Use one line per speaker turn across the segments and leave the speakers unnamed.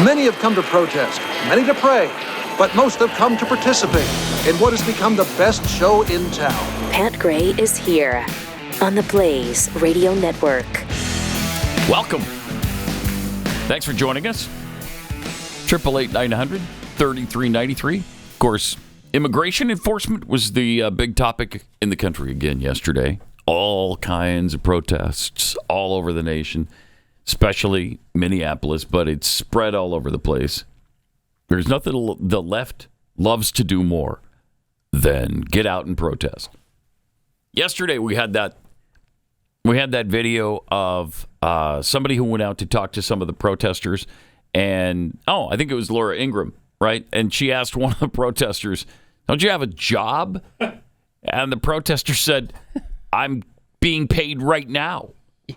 Many have come to protest, many to pray, but most have come to participate in what has become the best show in town.
Pat Gray is here on the Blaze Radio Network.
Welcome. Thanks for joining us. 888-900-3393. Of course, immigration enforcement was the big topic in the country again yesterday. All kinds of protests all over the nation, especially Minneapolis, but it's spread all over the place. There's nothing the left loves to do more than get out and protest. Yesterday we had that video of somebody who went out to talk to some of the protesters, and I think it was Laura Ingraham, right? And she asked one of the protesters, "Don't you have a job?" And the protester said, "I'm being paid right now."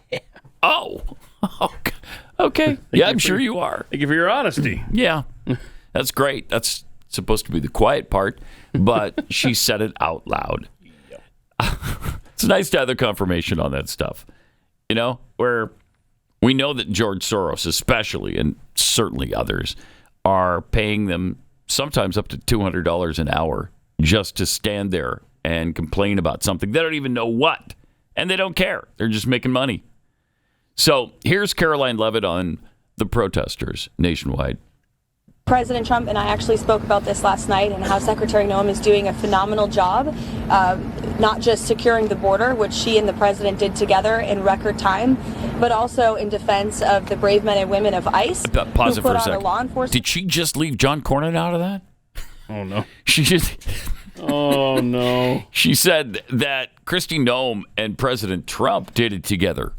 Yeah. Oh, okay. Yeah, I'm sure you are.
Thank you for your honesty.
Yeah, that's great. That's supposed to be the quiet part, but she said it out loud. Yep. It's nice to have the confirmation on that stuff, where we know that George Soros especially, and certainly others, are paying them sometimes up to $200 an hour just to stand there and complain about something. They don't even know what, and they don't care. They're just making money. So here's Karoline Leavitt on the protesters nationwide.
President Trump and I actually spoke about this last night and how Secretary Noem is doing a phenomenal job, not just securing the border, which she and the president did together in record time, but also in defense of the brave men and women of ICE.
Pause it for a second.
Law enforcement.
Did she just leave John Cornyn out of that?
Oh, no.
Oh, no. She said that Kristi Noem and President Trump did it together.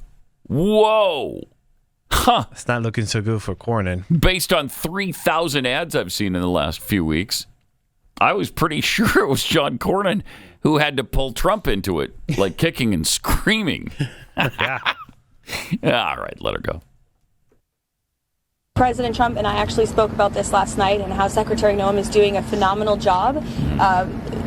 Whoa. Huh.
It's not looking so good for Cornyn.
Based on 3,000 ads I've seen in the last few weeks, I was pretty sure it was John Cornyn who had to pull Trump into it, like kicking and screaming.
Yeah.
All right, let her go.
President Trump and I actually spoke about this last night and how Secretary Noem is doing a phenomenal job,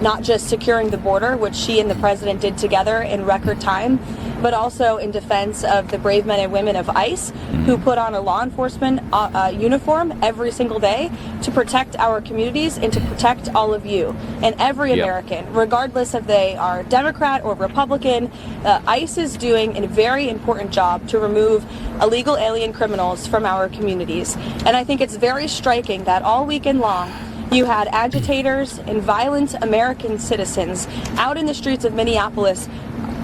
not just securing the border, which she and the president did together in record time, but also in defense of the brave men and women of ICE who put on a law enforcement uniform every single day to protect our communities and to protect all of you and every American, regardless if they are Democrat or Republican. ICE is doing a very important job to remove illegal alien criminals from our communities. And I think it's very striking that all weekend long, you had agitators and violent American citizens out in the streets of Minneapolis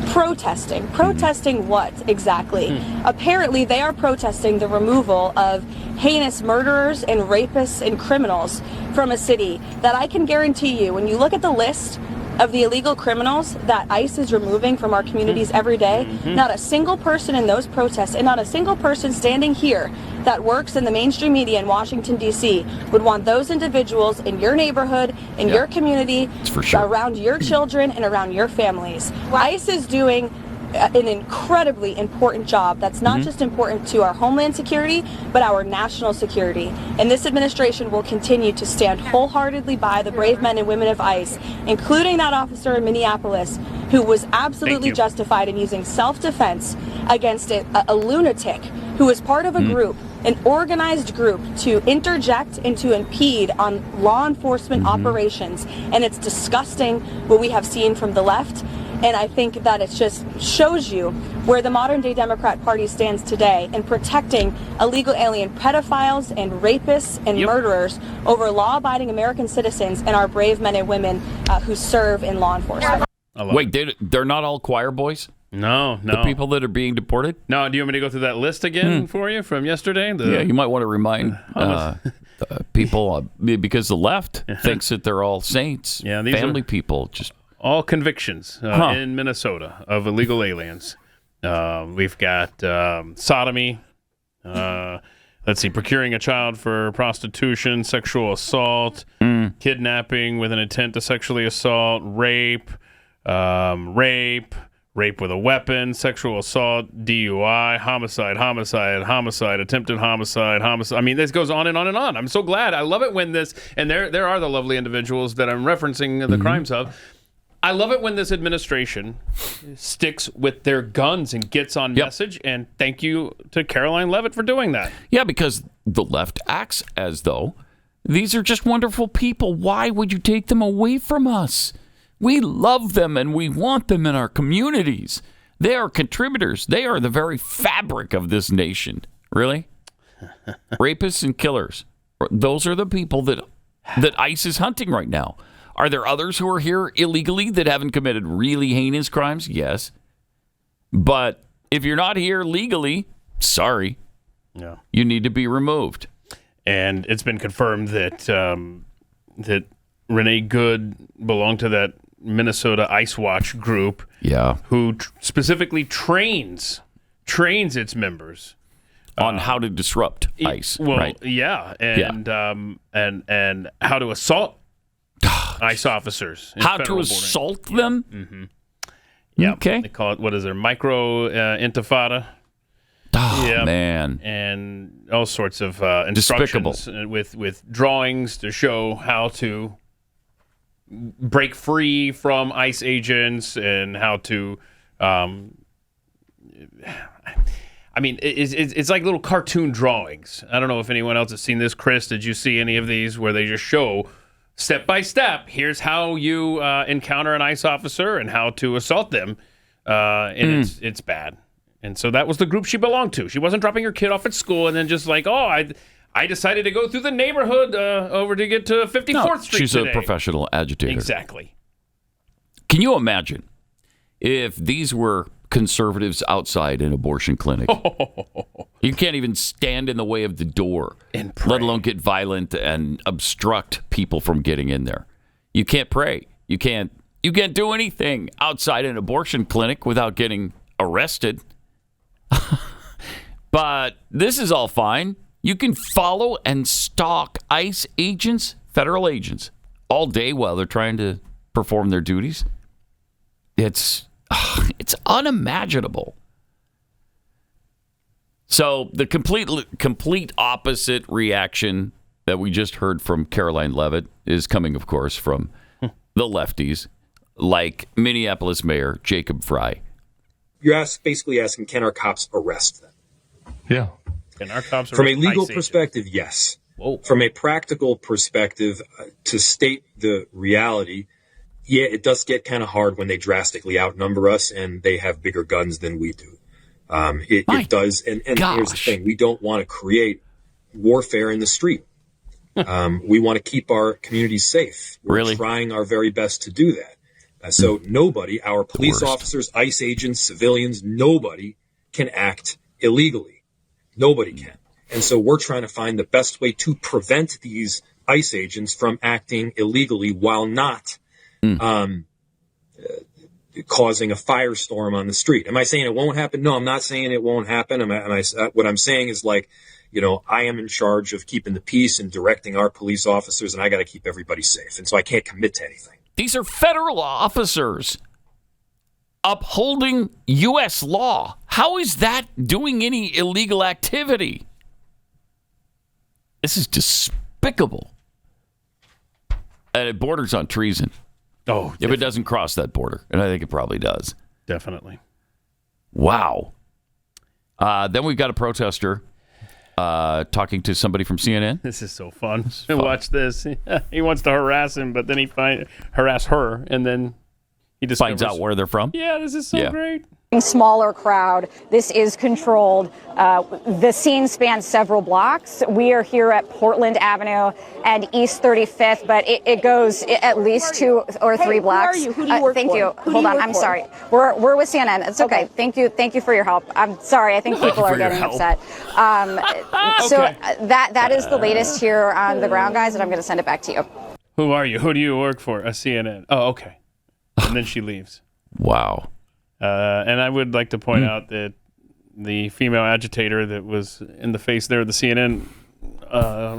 protesting. Protesting what exactly? Apparently, they are protesting the removal of heinous murderers and rapists and criminals from a city that I can guarantee you, when you look at the list of the illegal criminals that ICE is removing from our communities every day, not a single person in those protests and not a single person standing here that works in the mainstream media in Washington, D.C. would want those individuals in your neighborhood, in your community, around your children and around your families. ICE is doing an incredibly important job that's not just important to our homeland security, but our national security. And this administration will continue to stand wholeheartedly by the brave men and women of ICE, including that officer in Minneapolis who was absolutely justified in using self-defense against a lunatic who was part of a group, an organized group, to interject and to impede on law enforcement operations. And it's disgusting what we have seen from the left. And I think that it just shows you where the modern day Democrat Party stands today in protecting illegal alien pedophiles and rapists and murderers over law-abiding American citizens and our brave men and women who serve in law enforcement.
Wait, they're not all choir boys?
No.
The people that are being deported?
No, do you want me to go through that list again for you from yesterday?
Yeah, you might want to remind people, because the left thinks that they're all saints, family people, just...
All convictions in Minnesota of illegal aliens. We've got sodomy, procuring a child for prostitution, sexual assault, kidnapping with an intent to sexually assault, rape with a weapon, sexual assault, DUI, homicide, attempted homicide. I mean, this goes on and on and on. I'm so glad. I love it when this, and there are the lovely individuals that I'm referencing the crimes of. I love it when this administration sticks with their guns and gets on message, and thank you to Karoline Leavitt for doing that.
Yeah, because the left acts as though these are just wonderful people. Why would you take them away from us? We love them and we want them in our communities. They are contributors. They are the very fabric of this nation. Really? Rapists and killers. Those are the people that ICE is hunting right now. Are there others who are here illegally that haven't committed really heinous crimes? Yes. But if you're not here legally, sorry.
No.
You need to be removed.
And it's been confirmed that that Renee Good belonged to that Minnesota Ice Watch group.
Yeah.
Who specifically trains its members
on how to disrupt ICE.
Well,
right?
Yeah, and how to assault ICE officers.
How to assault them?
Mm-hmm. Yeah.
Okay.
They call it, what is there, micro intifada?
Oh, man.
And all sorts of instructions with drawings to show how to break free from ICE agents and how to it's like little cartoon drawings. I don't know if anyone else has seen this. Chris, did you see any of these where they just show step by step, here's how you encounter an ICE officer and how to assault them, and it's bad. And so that was the group she belonged to. She wasn't dropping her kid off at school and then just like, I decided to go through the neighborhood over to get to 54th Street
she's
today.
A professional agitator.
Exactly.
Can you imagine if these were conservatives outside an abortion clinic? You can't even stand in the way of the door, let alone get violent and obstruct people from getting in there. You can't pray. You can't do anything outside an abortion clinic without getting arrested. But this is all fine. You can follow and stalk ICE agents, federal agents, all day while they're trying to perform their duties. It's unimaginable. So the complete opposite reaction that we just heard from Karoline Leavitt is coming, of course, from the lefties, like Minneapolis Mayor Jacob Frey.
You're basically asking, can our cops arrest them?
Yeah.
Can our cops arrest
From a legal
ICE
perspective,
agents?
yes.
Whoa.
From a practical perspective, to state the reality, yeah, it does get kind of hard when they drastically outnumber us and they have bigger guns than we do. It does. And here's the thing. We don't want to create warfare in the street. We want to keep our communities safe. We're trying our very best to do that. So nobody, our police officers, ICE agents, civilians, nobody can act illegally. Nobody can. And so we're trying to find the best way to prevent these ICE agents from acting illegally while not causing a firestorm on the street. Am I saying it won't happen? No, I'm not saying it won't happen. What I'm saying is, like, I am in charge of keeping the peace and directing our police officers, and I got to keep everybody safe. And so I can't commit to anything.
These are federal officers upholding U.S. law. How is that doing any illegal activity? This is despicable. And it borders on treason.
Oh,
if it doesn't cross that border. And I think it probably does.
Definitely.
Wow. Then we've got a protester talking to somebody from CNN.
This is so fun. Watch this. He wants to harass him, but then harass her, and then he discovers,
finds out where they're from.
Yeah, this is so great.
Smaller crowd. This is controlled. The scene spans several blocks. We are here at Portland Avenue and East 35th, but it goes at least 2 or 3 blocks.
Who are you? Who do you work
thank
for?
you.
Who
Hold
do you
on.
work
I'm
for?
sorry. We're with CNN. It's okay. Thank you. Thank you for your help. I'm sorry. I think people are getting upset. So that is the latest here on the ground, guys, and I'm going to send it back to you.
Who are you? Who do you work for? A CNN. Oh, okay. And then she leaves.
Wow.
And I would like to point out that the female agitator that was in the face there of the CNN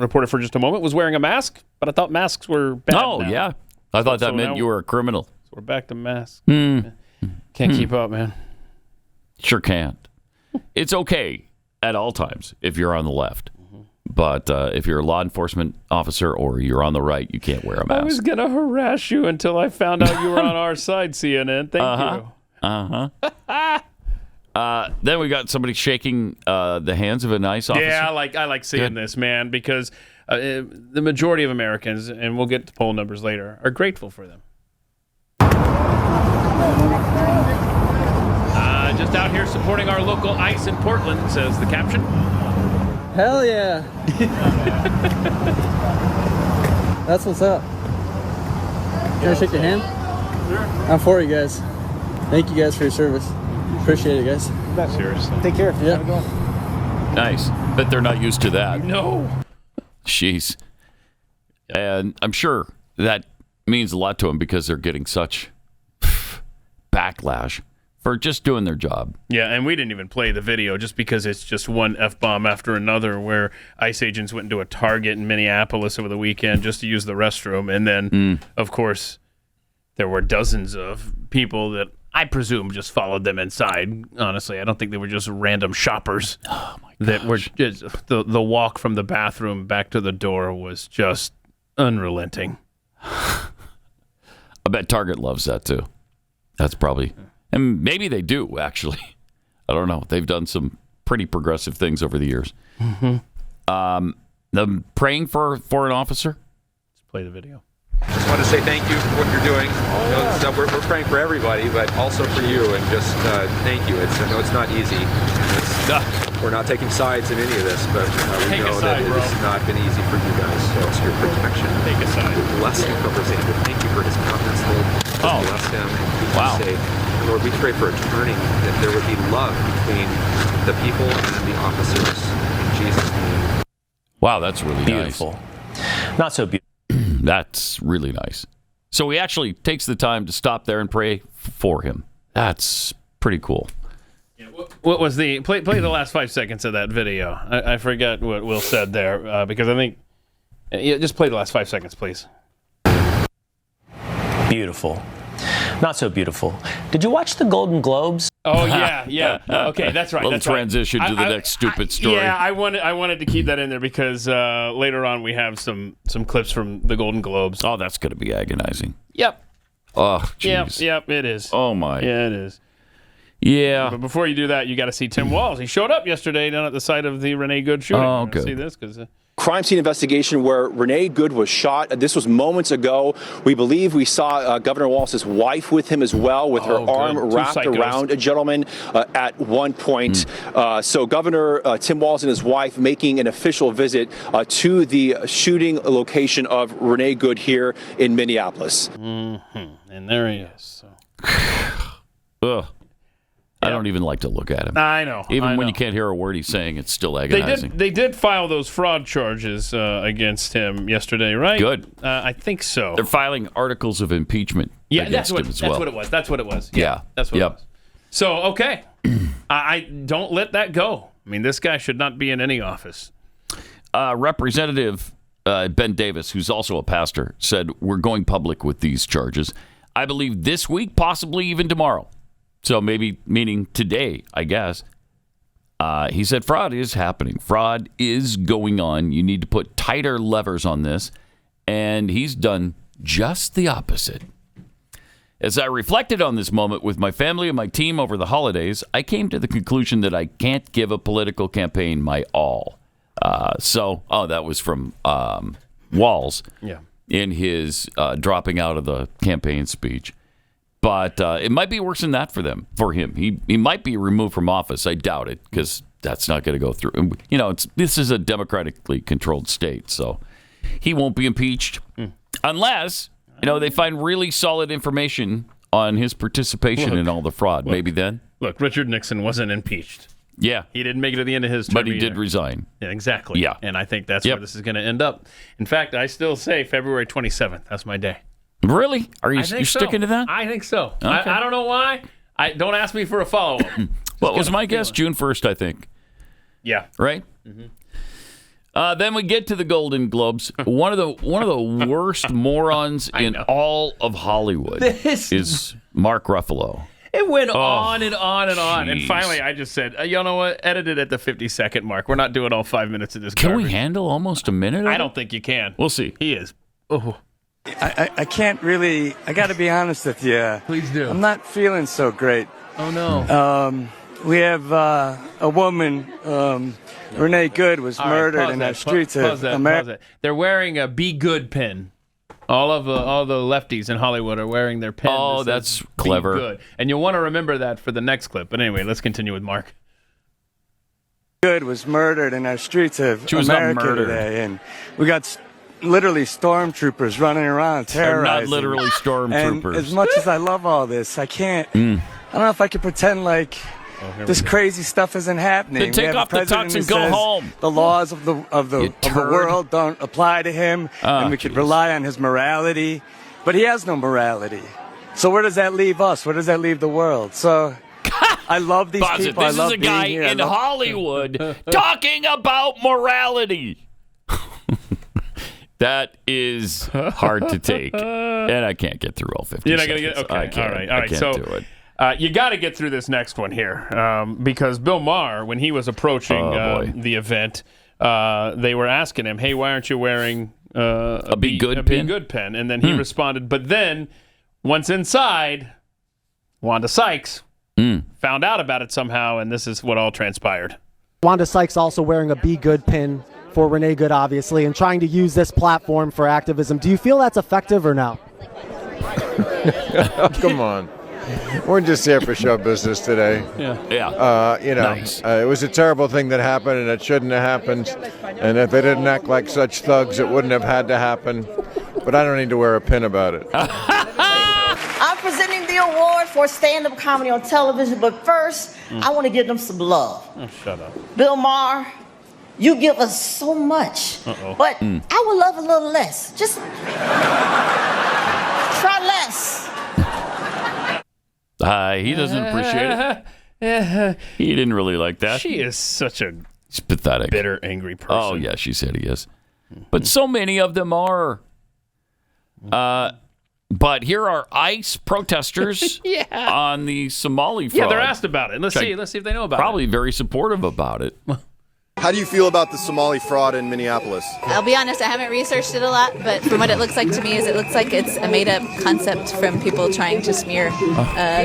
reporter for just a moment was wearing a mask, but I thought masks were bad.
Oh,
now.
yeah. I thought that meant you were a criminal.
So we're back to masks. Can't keep up, man.
Sure can't. It's okay at all times if you're on the left. But if you're a law enforcement officer or you're on the right, you can't wear a mask.
I was going to harass you until I found out you were on our side, CNN. Thank you.
Then we got somebody shaking the hands of a nice officer.
Yeah, I like seeing this, man, because the majority of Americans, and we'll get to poll numbers later, are grateful for them. Just out here supporting our local ICE in Portland, says the caption.
Hell yeah. That's what's up. Can I shake your hand? Sure. I'm for you guys. Thank you guys for your service. Appreciate it, guys.
Not serious.
Take care. Yeah.
Nice. Bet they're not used to that.
No.
Jeez. And I'm sure that means a lot to them because they're getting such backlash for just doing their job.
Yeah, and we didn't even play the video just because it's just one F-bomb after another where ICE agents went into a Target in Minneapolis over the weekend just to use the restroom. And then, of course, there were dozens of people that I presume just followed them inside. Honestly, I don't think they were just random shoppers.
Oh, my gosh.
That were just, the walk from the bathroom back to the door was just unrelenting.
I bet Target loves that, too. That's probably... And maybe they do, actually. I don't know. They've done some pretty progressive things over the years. Them praying for an officer?
Let's play the video.
Just want to say thank you for what you're doing. So we're praying for everybody, but also for you, and just thank you. I know it's not easy. We're not taking sides in any of this, but we know that it has not been easy for you guys. So it's your protection.
Take a side.
Bless you, Representative. Thank you for his confidence, Lord. Just bless him and keep him safe. And Lord, we pray for a turning, that there would be love between the people and the officers. In Jesus' name.
Wow, that's really
beautiful. Not so beautiful.
That's really nice. So he actually takes the time to stop there and pray for him. That's pretty cool.
Yeah, what was the play the last 5 seconds of that video? I forget what Will said there because I think just play the last 5 seconds, please.
Beautiful. Not so beautiful. Did you watch the Golden Globes?
Oh yeah. Okay, that's right.
Little
that's
transition
right.
to the next stupid story.
Yeah, I wanted to keep that in there because later on we have some clips from the Golden Globes.
Oh, that's going to be agonizing.
Yep.
Oh, jeez.
Yep, it is.
Oh my.
Yeah, it is.
Yeah.
But before you do that, you got to see Tim Walz. He showed up yesterday down at the site of the Renee Good shooting.
Oh, good.
See this because.
Crime scene investigation where Renee Good was shot. This was moments ago. We believe we saw Governor Walz's wife with him as well, with her arm wrapped around a gentleman at one point. So Governor Tim Walz and his wife making an official visit to the shooting location of Renee Good here in Minneapolis.
Mm-hmm. And there he is. So.
Ugh. I don't even like to look at him.
I know.
Even when you can't hear a word he's saying, it's still agonizing.
They did file those fraud charges against him yesterday, right?
Good.
I think so.
They're filing articles of impeachment against him as well.
That's what it was. That's what it was.
Yeah.
That's what it was. So, okay. I don't let that go. I mean, this guy should not be in any office.
Representative Ben Davis, who's also a pastor, said, we're going public with these charges. I believe this week, possibly even tomorrow. So maybe meaning today, I guess. He said fraud is happening. Fraud is going on. You need to put tighter levers on this. And he's done just the opposite. As I reflected on this moment with my family and my team over the holidays, I came to the conclusion that I can't give a political campaign my all. That was from Walz in his dropping out of the campaign speech. But it might be worse than that for him. He might be removed from office. I doubt it because that's not going to go through. You know, this is a democratically controlled state, so he won't be impeached unless they find really solid information on his participation in all the fraud. Maybe then.
Look, Richard Nixon wasn't impeached.
Yeah,
he didn't make it to the end of his term.
But he did resign.
Yeah, exactly.
Yeah,
and I think that's where this is going to end up. In fact, I still say February 27th. That's my day.
Really? Are you sticking to that?
I think so.
Okay.
I don't know why. Don't ask me for a follow-up.
What was my guess? June 1st, I think.
Yeah.
Right? Mm-hmm. Then we get to the Golden Globes. One of the worst morons in all of Hollywood is Mark Ruffalo.
It went on and on and on.
Geez.
And finally, I just said, you know what? Edit it at the 50-second mark. We're not doing all 5 minutes of this
Can
garbage.
we handle almost a minute?
I don't think you can.
We'll see.
He is. Oh.
I can't really, I got to be honest with you.
Please do.
I'm not feeling so great.
Oh, no.
we have a woman, Renee Good, was murdered in the streets of America.
They're wearing a "Be Good" pin. All the lefties in Hollywood are wearing their pins.
Oh, that's clever.
Be Good. And you'll want to remember that for the next clip. But anyway, let's continue with Mark.
Good was murdered in our streets of America today, and we got literally stormtroopers running around terrorizing.
They're not literally stormtroopers.
And as much as I love all this, I can't. I don't know if I can pretend like this crazy stuff isn't happening.
Then take off the tux and go home.
The laws of the world don't apply to him, and we could rely on his morality. But he has no morality. So where does that leave us? Where does that leave the world? So I love these people.
This is a guy in Hollywood talking about morality. That is hard to take, and I can't get through all 50
You're not
seconds.
Gonna get, okay, all right.
I can't
so,
do it.
You got to get through this next one here, because Bill Maher, when he was approaching the event, they were asking him, "Hey, why aren't you wearing a Be Good pin?" And then he responded, "But then, once inside, Wanda Sykes found out about it somehow, and this is what all transpired."
Wanda Sykes also wearing a Be Good pin for Renee Good, obviously, and trying to use this platform for activism. Do you feel that's effective or no?
Come on. We're just here for show business today.
Yeah.
Nice. It was a terrible thing that happened, and it shouldn't have happened. And if they didn't act like such thugs, it wouldn't have had to happen. But I don't need to wear a pin about it.
I'm presenting the award for stand-up comedy on television, but first, I want to give them some love.
Oh, shut up.
Bill Maher, you give us so much, but I would love a little less. Just try less.
He doesn't appreciate it. He didn't really like that.
She is such a
pathetic,
bitter, angry person.
Oh, yeah, she said he is. But so many of them are. But here are ICE protesters on the Somali fraud.
Yeah, they're asked about it. Let's see if they know about it.
Probably very supportive about it.
How do you feel about the Somali fraud in Minneapolis?
I'll be honest, I haven't researched it a lot, but from what it looks like to me it looks like it's a made-up concept from people trying to smear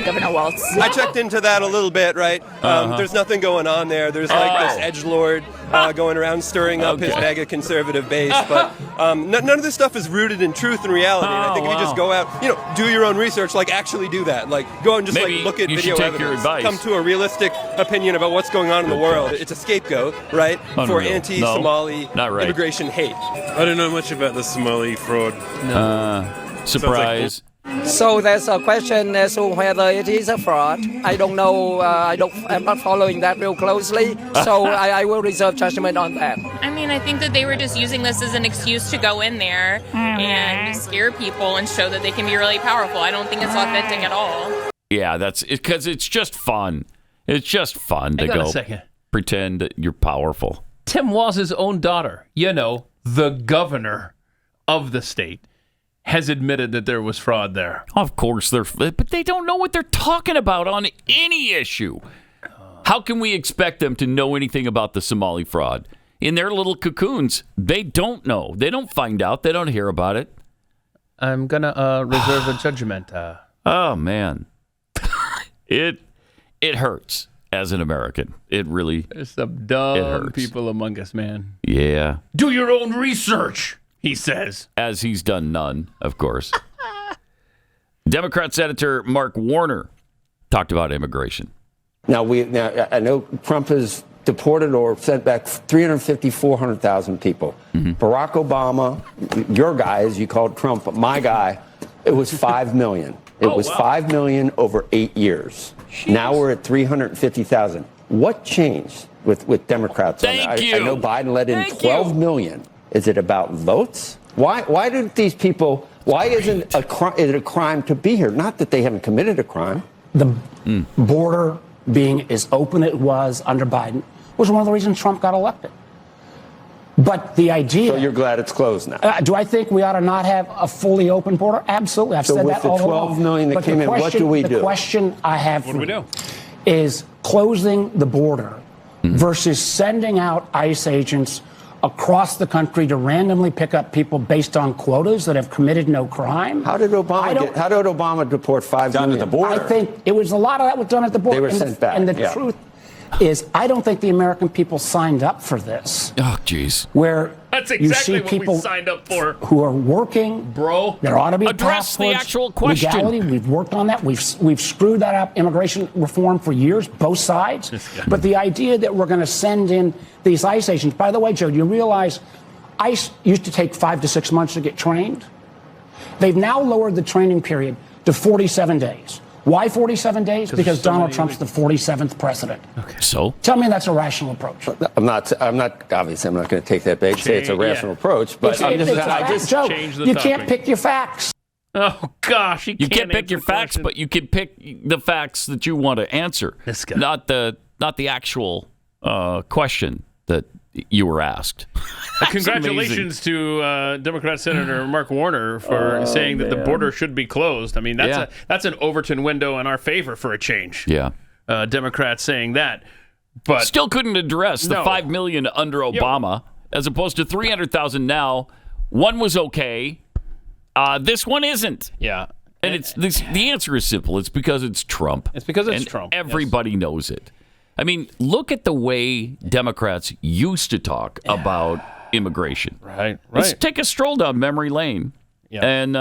Governor Walz.
I checked into that a little bit, right? There's nothing going on there. There's like this edgelord going around stirring up his mega conservative base, but none of this stuff is rooted in truth and reality. And I think if you just go out, do your own research, like actually do that. Like go and just look at video evidence, come to a realistic opinion about what's going on in the world. It's a scapegoat, right? For anti-Somali immigration hate.
I don't know much about the Somali fraud.
Surprise.
So there's a question as to whether it is a fraud. I don't know. I'm not following that real closely, so I will reserve judgment on that.
I mean, I think that they were just using this as an excuse to go in there and scare people and show that they can be really powerful. I don't think it's authentic at all.
Yeah, that's it, because it's just fun. It's just fun to go pretend that you're powerful.
Tim Walz's own daughter, the governor of the state, has admitted that there was fraud there.
Of course, but they don't know what they're talking about on any issue. How can we expect them to know anything about the Somali fraud? In their little cocoons, they don't know. They don't find out. They don't hear about it.
I'm going to reserve a judgment.
Oh, man. It hurts as an American. It really
There's some dumb people among us, man.
Yeah.
Do your own research, he says.
As he's done none, of course. Democrat Senator Mark Warner talked about immigration.
Now, I know Trump has deported or sent back 350, 400,000 people. Barack Obama, your guy, as you called Trump, my guy, it was 5 million. It was 5 million over 8 years. Jeez. Now we're at 350,000. What changed with Democrats on that? I know Biden let in 12 million. Is it about votes? Why did these people? Why isn't it a crime to be here? Not that they haven't committed a crime.
The border being as open as it was under Biden was one of the reasons Trump got elected. But the idea...
So you're glad it's closed now?
Do I think we ought to not have a fully open border? Absolutely. I've said that all along.
So with the 12 million that came in, what do we do?
The question I have for you is closing the border versus sending out ICE agents across the country to randomly pick up people based on quotas that have committed no crime.
How did Obama deport 5 million?
Done at the border. I think it was a lot of that was done at the border.
They were sent back.
And the truth is, I don't think the American people signed up for this.
Oh, jeez.
Where
that's
you
exactly
see
what
people
we signed up for,
who are working,
bro.
There ought to be
address the actual question.
Legality. We've worked on that. We've screwed that up. Immigration reform for years, both sides. But the idea that we're going to send in these ICE agents. By the way, Joe, do you realize ICE used to take 5 to 6 months to get trained? They've now lowered the training period to 47 days. Why 47 days? Because Donald Trump's the 47th president.
Okay. So?
Tell me that's a rational approach.
I'm not, obviously, I'm not going to take that bait and say it's a rational approach, but
Joe, you can't pick your facts.
Oh, gosh.
You can't pick your facts, but you can pick the facts that you want to answer.
This guy.
Not the actual question that you were asked.
Congratulations to Democrat Senator Mark Warner for saying that the border should be closed. I mean, that's an Overton window in our favor for a change.
Yeah.
Democrats saying that. But
still couldn't address the 5 million under Obama, as opposed to 300,000 now. One was okay. This one isn't.
Yeah.
And the answer is simple. It's because it's Trump.
It's because it's Trump.
Everybody knows it. I mean, look at the way Democrats used to talk about immigration.
Right.
Let's take a stroll down memory lane and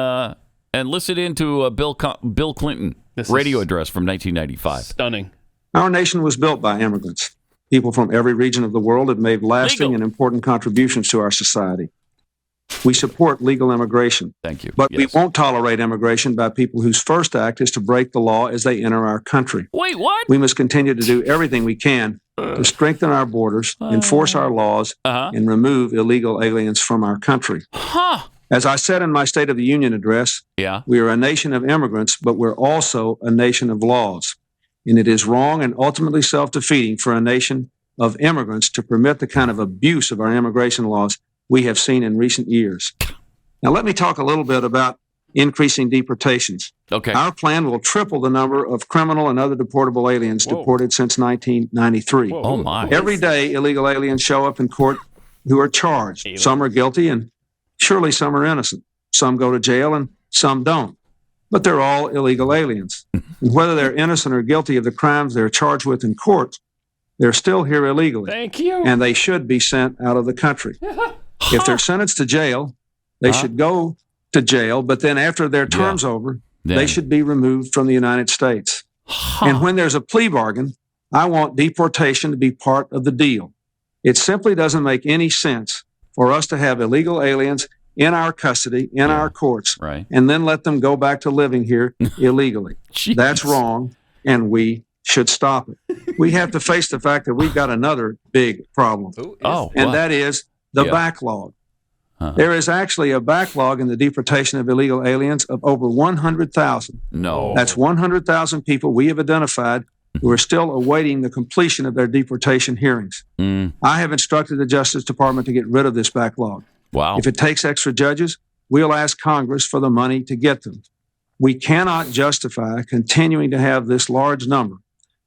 listen into a Bill Clinton radio address from 1995.
Stunning.
Our nation was built by immigrants. People from every region of the world have made lasting and important contributions to our society. We support legal immigration.
Thank you.
But we won't tolerate immigration by people whose first act is to break the law as they enter our country.
Wait, what?
We must continue to do everything we can to strengthen our borders, enforce our laws, and remove illegal aliens from our country. As I said in my State of the Union address, we are a nation of immigrants, but we're also a nation of laws. And it is wrong and ultimately self-defeating for a nation of immigrants to permit the kind of abuse of our immigration laws we have seen in recent years. Now, let me talk a little bit about increasing deportations.
Okay.
Our plan will triple the number of criminal and other deportable aliens deported since 1993.
Oh, my.
Every day, illegal aliens show up in court who are charged. Some are guilty, and surely some are innocent. Some go to jail, and some don't. But they're all illegal aliens. And whether they're innocent or guilty of the crimes they're charged with in court, they're still here illegally.
Thank you.
And they should be sent out of the country. If they're sentenced to jail, they should go to jail, but then after their term's over, they should be removed from the United States. And when there's a plea bargain, I want deportation to be part of the deal. It simply doesn't make any sense for us to have illegal aliens in our custody, in our courts, and then let them go back to living here illegally. That's wrong, and we should stop it. We have to face the fact that we've got another big problem. That is the backlog. There is actually a backlog in the deportation of illegal aliens of over 100,000.
No.
That's 100,000 people we have identified who are still awaiting the completion of their deportation hearings. I have instructed the Justice Department to get rid of this backlog.
Wow.
If it takes extra judges, we'll ask Congress for the money to get them. We cannot justify continuing to have this large number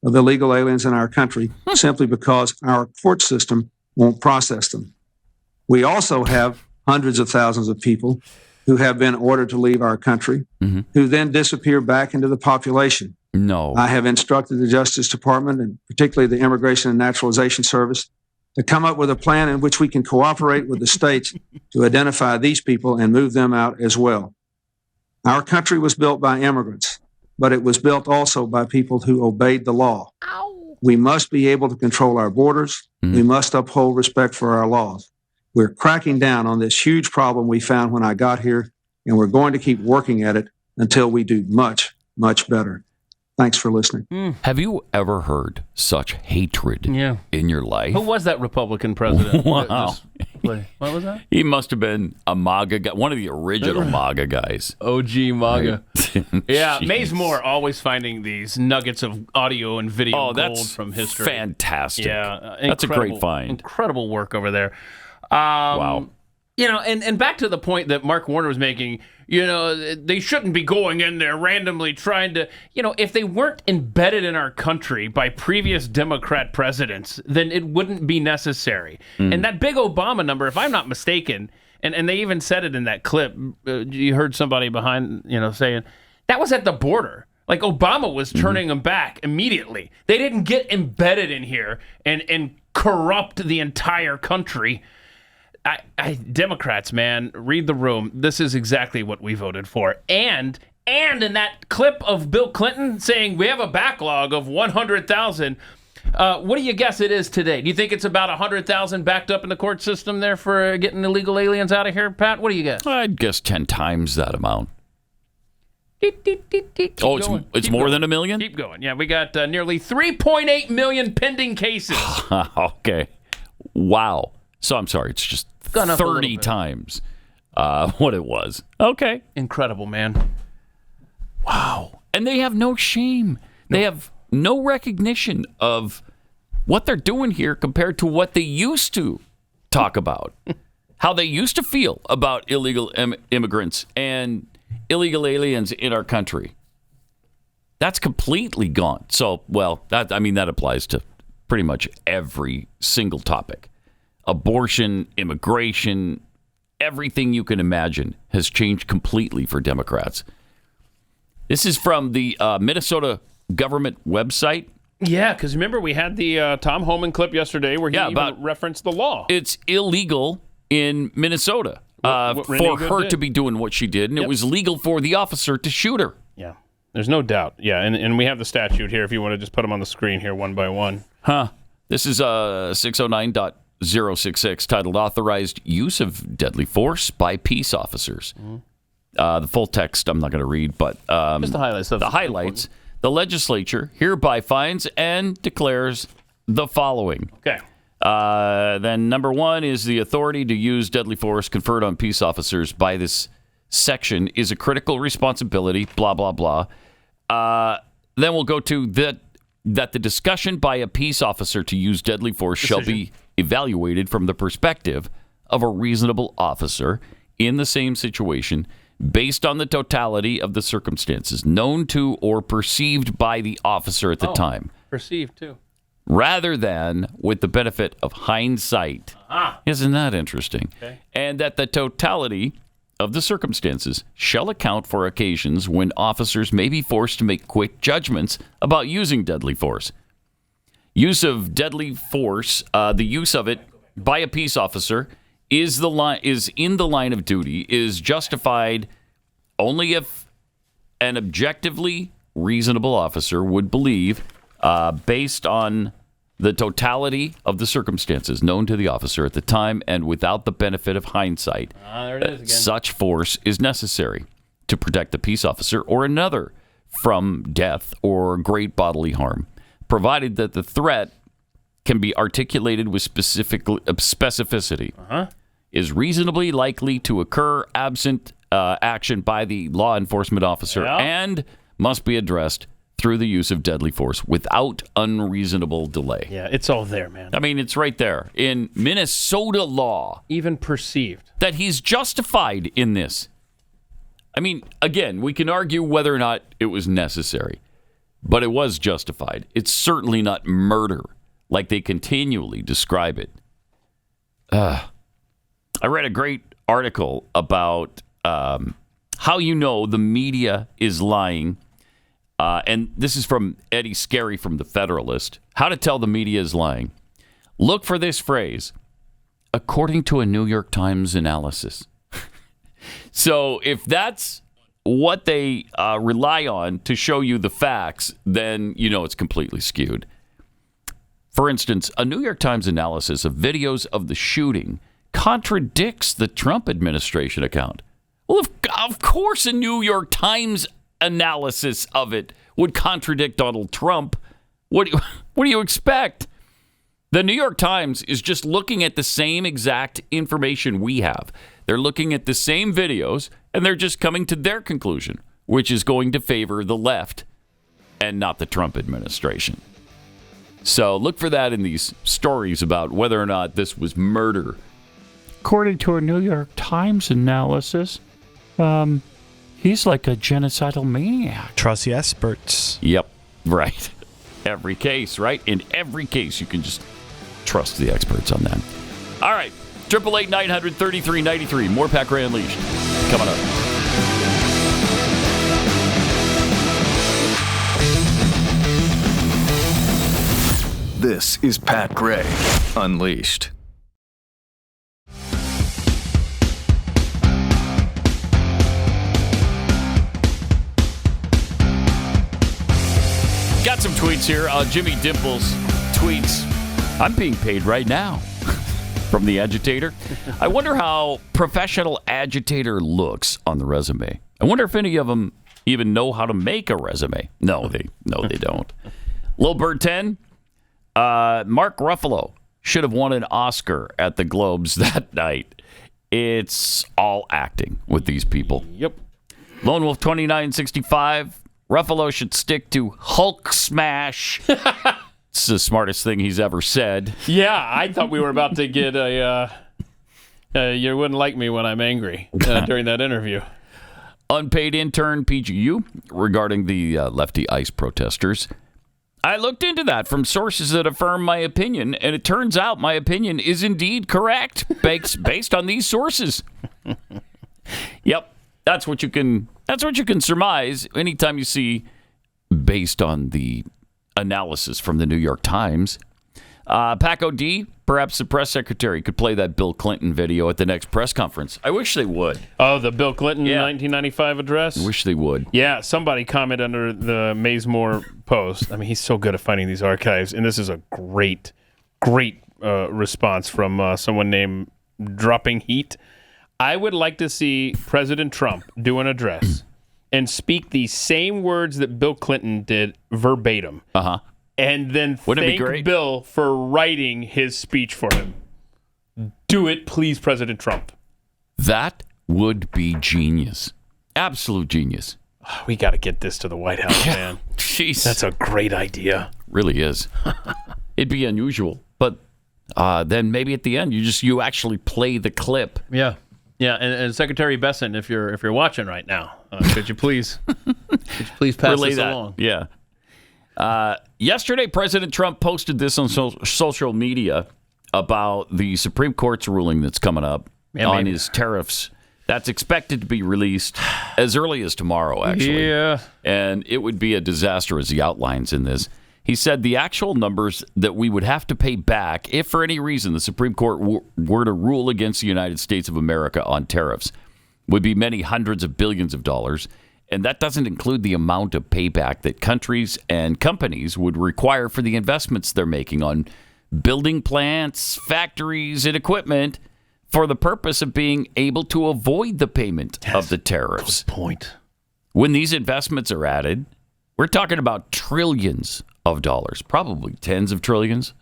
of illegal aliens in our country simply because our court system won't process them. We also have hundreds of thousands of people who have been ordered to leave our country, who then disappear back into the population.
No.
I have instructed the Justice Department, and particularly the Immigration and Naturalization Service, to come up with a plan in which we can cooperate with the states to identify these people and move them out as well. Our country was built by immigrants, but it was built also by people who obeyed the law. We must be able to control our borders. We must uphold respect for our laws. We're cracking down on this huge problem we found when I got here, and we're going to keep working at it until we do much, much better. Thanks for listening.
Have you ever heard such hatred in your life?
Who was that Republican president?
Wow.
What was that?
He must have been a MAGA guy, one of the original MAGA guys.
OG MAGA. Yeah,
Jeez.
Maze Moore always finding these nuggets of audio and video gold from history.
Fantastic.
Yeah,
that's a great find.
Incredible work over there.
Wow.
And back to the point that Mark Warner was making, they shouldn't be going in there randomly trying to, if they weren't embedded in our country by previous Democrat presidents, then it wouldn't be necessary. And that big Obama number, if I'm not mistaken, and they even said it in that clip, you heard somebody behind, saying, that was at the border. Like Obama was turning them back immediately. They didn't get embedded in here and corrupt the entire country. Democrats, man, read the room. This is exactly what we voted for. And in that clip of Bill Clinton saying we have a backlog of 100,000, what do you guess it is today? Do you think it's about 100,000 backed up in the court system there for getting illegal aliens out of here, Pat? What do you guess?
I'd guess 10 times that amount. It's more than a million?
Keep going. Yeah, we got nearly 3.8 million pending cases.
Okay. Wow. So I'm sorry, it's just 30 times what it was. Okay.
Incredible, man.
Wow. And they have no shame. They have no recognition of what they're doing here compared to what they used to talk about. How they used to feel about illegal immigrants and illegal aliens in our country. That's completely gone. So, that applies to pretty much every single topic. Abortion, immigration, everything you can imagine has changed completely for Democrats. This is from the Minnesota government website.
Yeah, because remember we had the Tom Homan clip yesterday where he even referenced the law.
It's illegal in Minnesota for her to be doing what she did, and it was legal for the officer to shoot her.
Yeah, there's no doubt. Yeah, and we have the statute here if you want to just put them on the screen here one by one.
This is 609.066 titled Authorized Use of Deadly Force by Peace Officers. The full text I'm not going to read, but
just the highlights.
The highlights. The legislature hereby finds and declares the following.
Okay.
Then number one is the authority to use deadly force conferred on peace officers by this section is a critical responsibility, blah, blah, blah. Then we'll go to that the discussion by a peace officer to use deadly force shall be evaluated from the perspective of a reasonable officer in the same situation based on the totality of the circumstances known to or perceived by the officer at the time.
Perceived, too.
Rather than with the benefit of hindsight. Isn't that interesting?
Okay.
And that the totality of the circumstances shall account for occasions when officers may be forced to make quick judgments about using deadly force. Use of deadly force, the use of it by a peace officer is in the line of duty, is justified only if an objectively reasonable officer would believe, based on the totality of the circumstances known to the officer at the time and without the benefit of hindsight,
there it is again.
Such force is necessary to protect the peace officer or another from death or great bodily harm, provided that the threat can be articulated with specificity, is reasonably likely to occur absent action by the law enforcement officer, and must be addressed through the use of deadly force without unreasonable delay.
Yeah, it's all there, man.
I mean, it's right there in Minnesota law.
Even perceived.
That he's justified in this. I mean, again, we can argue whether or not it was necessary, but it was justified. It's certainly not murder like they continually describe it. I read a great article about how you know the media is lying. And this is from Eddie Scarry from The Federalist. How to tell the media is lying. Look for this phrase, according to a New York Times analysis. So if that's what they rely on to show you the facts, then you know it's completely skewed. For instance, a New York Times analysis of videos of the shooting contradicts the Trump administration account. Well, of course a New York Times analysis of it would contradict Donald Trump. What do you expect? The New York Times is just looking at the same exact information we have. They're looking at the same videos, and they're just coming to their conclusion, which is going to favor the left and not the Trump administration. So look for that in these stories about whether or not this was murder. according to a New York Times analysis, he's like a genocidal maniac.
Trust the experts.
Yep, right. Every case, right? In every case, you can just trust the experts on that. All right, 888-900-3393. More Pat Gray Unleashed coming up.
This is Pat Gray Unleashed.
Got some tweets here. Jimmy Dimples tweets, I'm being paid right now. From the agitator. I wonder how professional agitator looks on the resume. I wonder if any of them even know how to make a resume. No, they don't. Lil Bird 10. Mark Ruffalo should have won an Oscar at the Globes that night. It's all acting with these people.
Yep.
Lone Wolf 2965. Ruffalo should stick to Hulk smash. It's the smartest thing he's ever said.
Yeah, I thought we were about to get a you wouldn't like me when I'm angry during that interview.
Unpaid intern PGU regarding the lefty ICE protesters. I looked into that from sources that affirm my opinion, and it turns out my opinion is indeed correct based on these sources. Yep, that's what you can surmise anytime you see based on the analysis from the New York Times. Paco D, perhaps the press secretary, could play that Bill Clinton video at the next press conference. I wish they would.
Oh, the Bill Clinton 1995 address?
I wish they would.
Yeah, somebody commented under the Mazemore post. I mean, he's so good at finding these archives, and this is a great response from someone named Dropping Heat. I would like to see President Trump do an address and speak the same words that Bill Clinton did verbatim.
Uh-huh.
And then
Wouldn't it be
thank
great?
Bill for writing his speech for him. Do it, please, President Trump.
That would be genius. Absolute genius.
We got to get this to the White House, man.
Jeez.
That's a great idea.
Really is. It'd be unusual, but then maybe at the end you actually play the clip.
Yeah. Yeah, and Secretary Besson, if you're watching right now, could you please pass
Relay
this
that
along?
Yeah. Yesterday, President Trump posted this on social media about the Supreme Court's ruling that's coming up on his tariffs. That's expected to be released as early as tomorrow, actually.
Yeah.
And it would be a disaster, as he outlines in this. He said the actual numbers that we would have to pay back if for any reason the Supreme Court were to rule against the United States of America on tariffs would be many hundreds of billions of dollars. And that doesn't include the amount of payback that countries and companies would require for the investments they're making on building plants, factories, and equipment for the purpose of being able to avoid the payment of the tariffs.
Good point.
When these investments are added, we're talking about trillions of dollars, probably tens of trillions.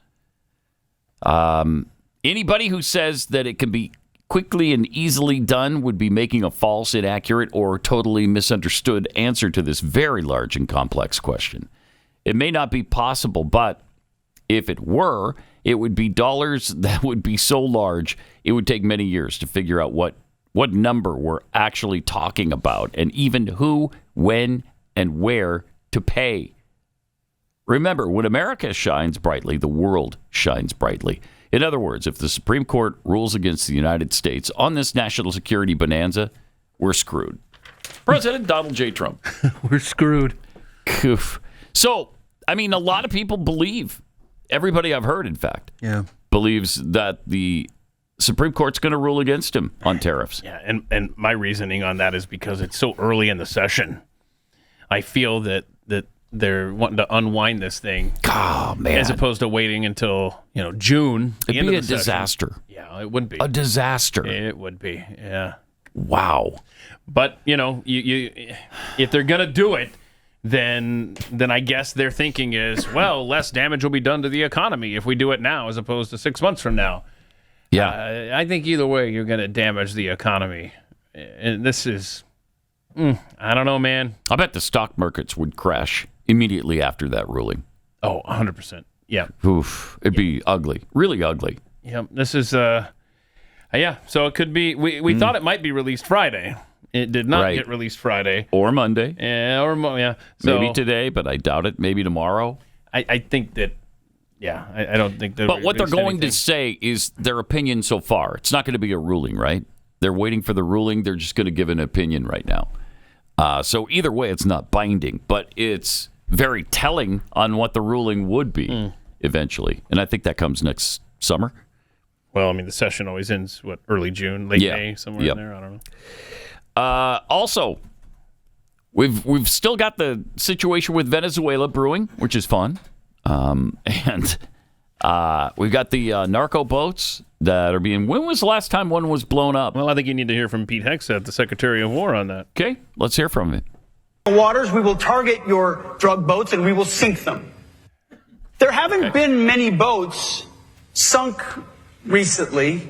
Anybody who says that it can be quickly and easily done would be making a false, inaccurate, or totally misunderstood answer to this very large and complex question. It may not be possible, but if it were, it would be dollars that would be so large, it would take many years to figure out what number we're actually talking about, and even who, when, and where to pay. Remember, when America shines brightly, the world shines brightly. In other words, if the Supreme Court rules against the United States on this national security bonanza, we're screwed. President Donald J. Trump.
We're screwed.
So, I mean, a lot of people believe, everybody I've heard, in fact, believes that the Supreme Court's going to rule against him on tariffs.
Yeah, and my reasoning on that is because it's so early in the session. I feel that they're wanting to unwind this thing,
man,
as opposed to waiting until June.
It'd be a disaster.
Yeah, it would be
a disaster.
It would be. Yeah.
Wow.
But you if they're gonna do it, then I guess their thinking is, well, less damage will be done to the economy if we do it now as opposed to 6 months from now.
Yeah.
I think either way you're gonna damage the economy, and this is. I don't know, man.
I bet the stock markets would crash immediately after that ruling.
Oh, 100%. Yeah.
Oof. It'd be ugly. Really ugly.
Yeah. This is Yeah, so it could be. We thought it might be released Friday. It did not get released Friday
or Monday.
Yeah. So,
maybe today, but I doubt it. Maybe tomorrow.
I think that. Yeah, I don't think that.
But what they're going to say is their opinion so far. It's not going to be a ruling, right? They're waiting for the ruling. They're just going to give an opinion right now. So either way, it's not binding, but it's very telling on what the ruling would be eventually. And I think that comes next summer.
Well, I mean, the session always ends, early June, late May, somewhere in there? I don't know.
Also, we've still got the situation with Venezuela brewing, which is fun. And we've got the narco boats that are being... When was the last time one was blown up?
Well, I think you need to hear from Pete Hegseth, the Secretary of War, on that.
Okay, let's hear from him.
Waters, we will target your drug boats and we will sink them. There haven't been many boats sunk recently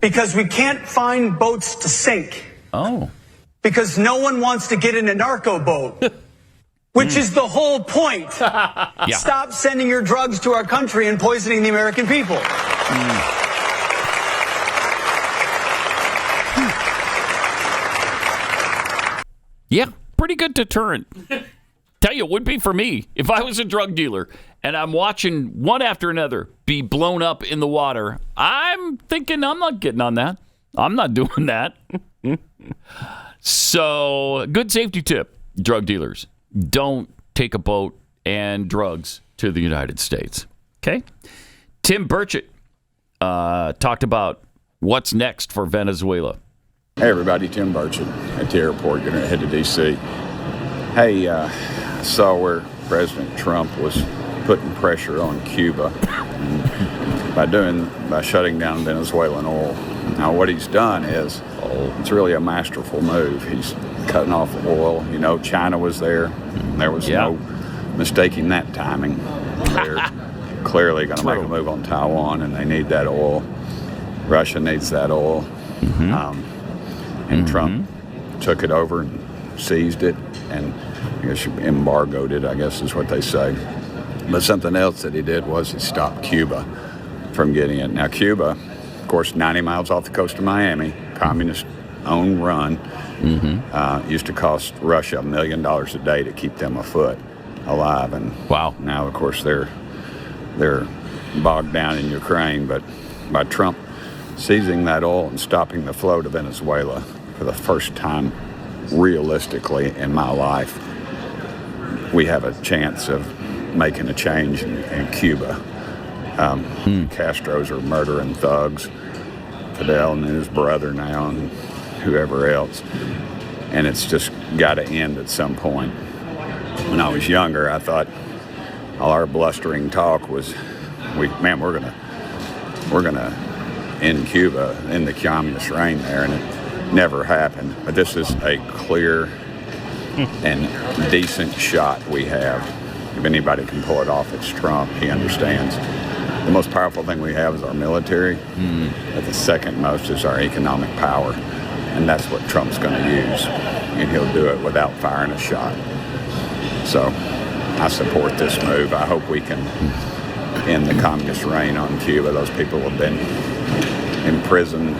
because we can't find boats to sink.
Oh.
Because no one wants to get in a narco boat. Which is the whole point. Stop sending your drugs to our country and poisoning the American people.
Yeah, pretty good deterrent. Tell you, it would be for me. If I was a drug dealer and I'm watching one after another be blown up in the water, I'm thinking I'm not getting on that. I'm not doing that. So, good safety tip, drug dealers. Don't take a boat and drugs to the United States. Okay? Tim Burchett talked about what's next for Venezuela.
Hey, everybody. Tim Burchett at the airport. Going to head to D.C. Hey, I saw where President Trump was putting pressure on Cuba by shutting down Venezuelan oil. Now, what he's done is it's really a masterful move. He's cutting off oil. You know, China was there. There was no mistaking that timing. They're clearly going to make a move on Taiwan, and they need that oil. Russia needs that oil. And Trump took it over and seized it, and I guess embargoed it, I guess is what they say. But something else that he did was he stopped Cuba from getting it. Now, Cuba, of course, 90 miles off the coast of Miami, communist-owned run, used to cost Russia $1 million a day to keep them afloat, alive. And now, of course, they're bogged down in Ukraine. But by Trump seizing that oil and stopping the flow to Venezuela for the first time realistically in my life, we have a chance of making a change in Cuba. Castros are murdering thugs, Fidel and his brother now, and whoever else. And it's just got to end at some point. When I was younger, I thought all our blustering talk was, we're gonna end Cuba, end the communist reign there, and it never happened. But this is a clear and decent shot we have. If anybody can pull it off, it's Trump. He understands. The most powerful thing we have is our military, but the second most is our economic power, and that's what Trump's going to use, and he'll do it without firing a shot. So I support this move. I hope we can end the communist reign on Cuba. Those people have been imprisoned,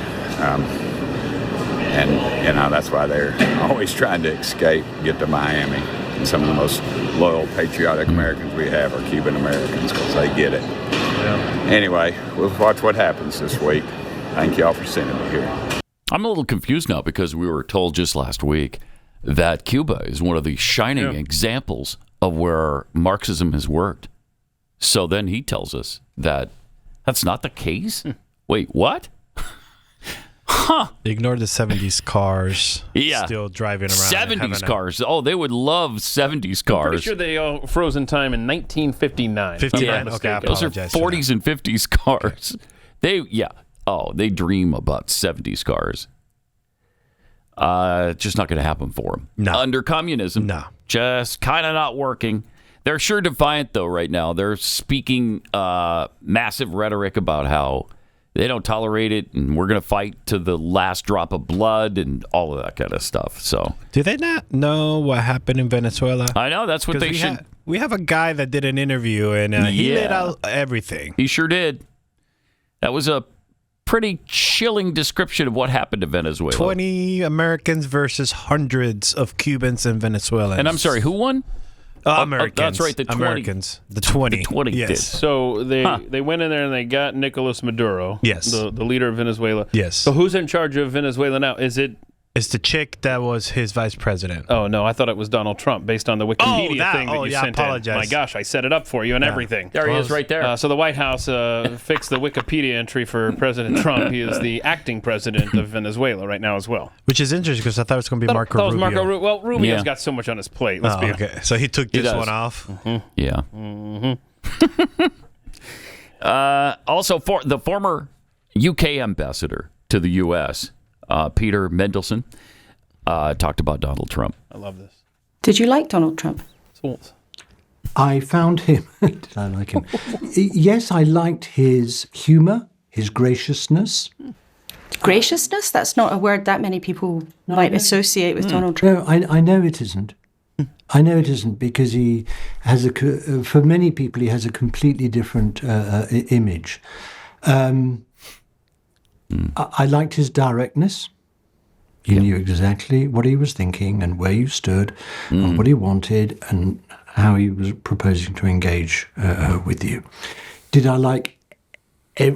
and you know that's why they're always trying to escape, get to Miami. And some of the most loyal, patriotic Americans we have are Cuban Americans because they get it. Anyway, we'll watch what happens this week. Thank you all for sending me here.
I'm a little confused now because we were told just last week that Cuba is one of the shining examples of where Marxism has worked. So then he tells us that that's not the case? Wait, what?
Ignore the 70s cars.
Yeah.
Still driving around.
70s cars. Oh, they would love 70s cars.
I'm pretty sure they froze in time in 1959.
59. Okay, I
those are
apologize
40s and 50s cars. They dream about 70s cars. Just not going to happen for them.
No.
Under communism.
No.
Just kind of not working. They're sure defiant, though, right now. They're speaking massive rhetoric about how they don't tolerate it, and we're going to fight to the last drop of blood and all of that kind of stuff. So,
do they not know what happened in Venezuela?
I know. That's what they should.
We have a guy that did an interview, and he laid out everything.
He sure did. That was a pretty chilling description of what happened to Venezuela.
20 Americans versus hundreds of Cubans and Venezuelans.
And I'm sorry, who won?
Americans.
That's right, the 20.
Americans. The 20.
The 20
yes.
did.
So they went in there and they got Nicolas Maduro.
Yes.
The leader of Venezuela.
Yes.
So who's in charge of Venezuela now? Is it?
It's the chick that was his vice president.
Oh, no, I thought it was Donald Trump based on the Wikipedia thing that you sent
I apologize.
in. My gosh, I set it up for you and everything.
There he is right there.
So the White House fixed the Wikipedia entry for President Trump. He is the acting president of Venezuela right now as well.
Which is interesting because I thought it was going to be Marco Rubio.
Marco Rubio. Well, Rubio's got so much on his plate. Let's be
okay. So he took this one off.
Mm-hmm. Yeah. Also, for the former UK ambassador to the U.S., Peter Mandelson, talked about Donald Trump.
I love this.
Did you like Donald Trump?
I found him. Did I like him? Yes, I liked his humour, his graciousness.
Graciousness? That's not a word that many people might associate with Donald Trump.
No, I know it isn't. I know it isn't because he has for many people, he has a completely different image. I liked his directness. You knew exactly what he was thinking and where you stood and what he wanted and how he was proposing to engage with you. Did I like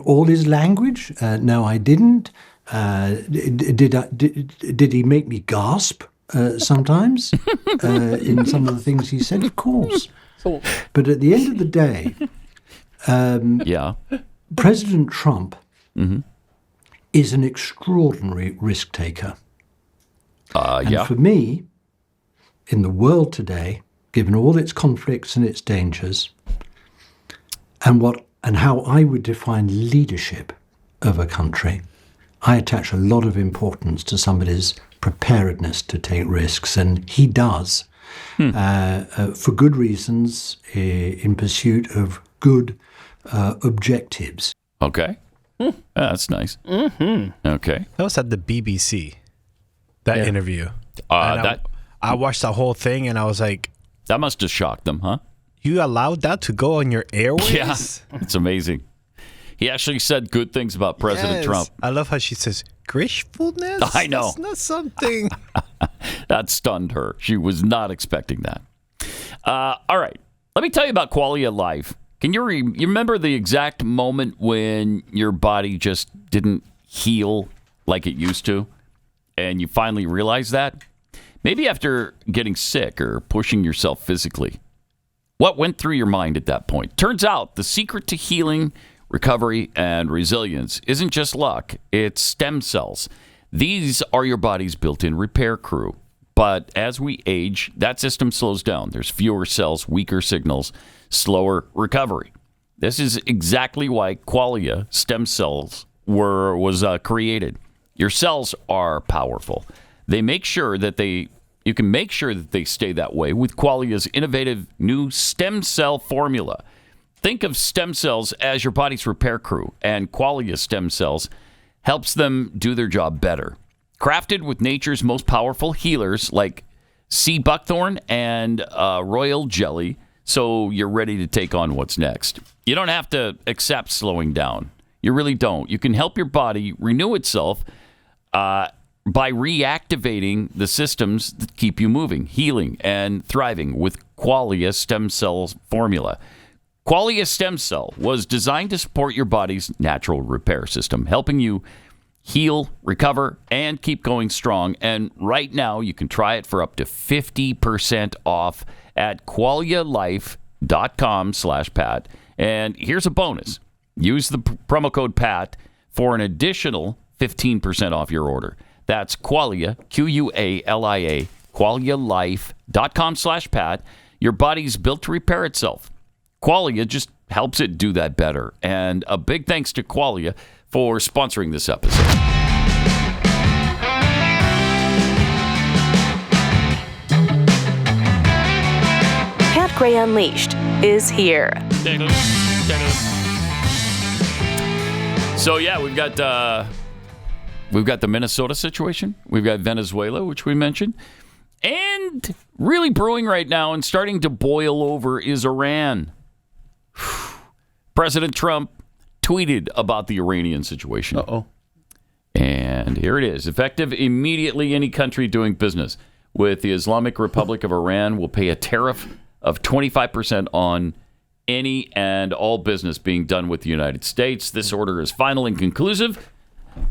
all his language? No, I didn't. Did he make me gasp sometimes in some of the things he said? Of course. But at the end of the day, President Trump is an extraordinary risk taker. And for me, in the world today, given all its conflicts and its dangers, and how I would define leadership of a country, I attach a lot of importance to somebody's preparedness to take risks, and he does, for good reasons, in pursuit of good objectives.
Okay. That's nice.
Mm-hmm.
Okay.
That was at the BBC, that interview. I watched the whole thing and I was like...
That must have shocked them, huh?
You allowed that to go on your airways?
Yeah, it's amazing. He actually said good things about President Trump.
I love how she says, gracefulness?
I know.
That's not something...
That stunned her. She was not expecting that. All right. Let me tell you about quality of life. Can you remember the exact moment when your body just didn't heal like it used to? And you finally realized that? Maybe after getting sick or pushing yourself physically. What went through your mind at that point? Turns out the secret to healing, recovery, and resilience isn't just luck. It's stem cells. These are your body's built-in repair crew. But as we age, that system slows down. There's fewer cells, weaker signals, slower recovery. This is exactly why Qualia stem cells was created. Your cells are powerful. You can make sure that they stay that way with Qualia's innovative new stem cell formula. Think of stem cells as your body's repair crew, and Qualia stem cells helps them do their job better. Crafted with nature's most powerful healers like sea buckthorn and royal jelly, so you're ready to take on what's next. You don't have to accept slowing down. You really don't. You can help your body renew itself by reactivating the systems that keep you moving, healing, and thriving with Qualia stem cells formula. Qualia stem cell was designed to support your body's natural repair system, helping you heal, recover, and keep going strong. And right now, you can try it for up to 50% off at qualialife.com/Pat. And here's a bonus. Use the promo code PAT for an additional 15% off your order. That's Qualia, Qualia, qualialife.com/Pat. Your body's built to repair itself. Qualia just helps it do that better. And a big thanks to Qualia for sponsoring this episode.
Pat Gray Unleashed is here.
So yeah, we've got the Minnesota situation. We've got Venezuela, which we mentioned. And really brewing right now and starting to boil over is Iran. President Trump tweeted about the Iranian situation.
Uh-oh.
And here it is. Effective immediately, any country doing business with the Islamic Republic of Iran will pay a tariff of 25% on any and all business being done with the United States. This order is final and conclusive.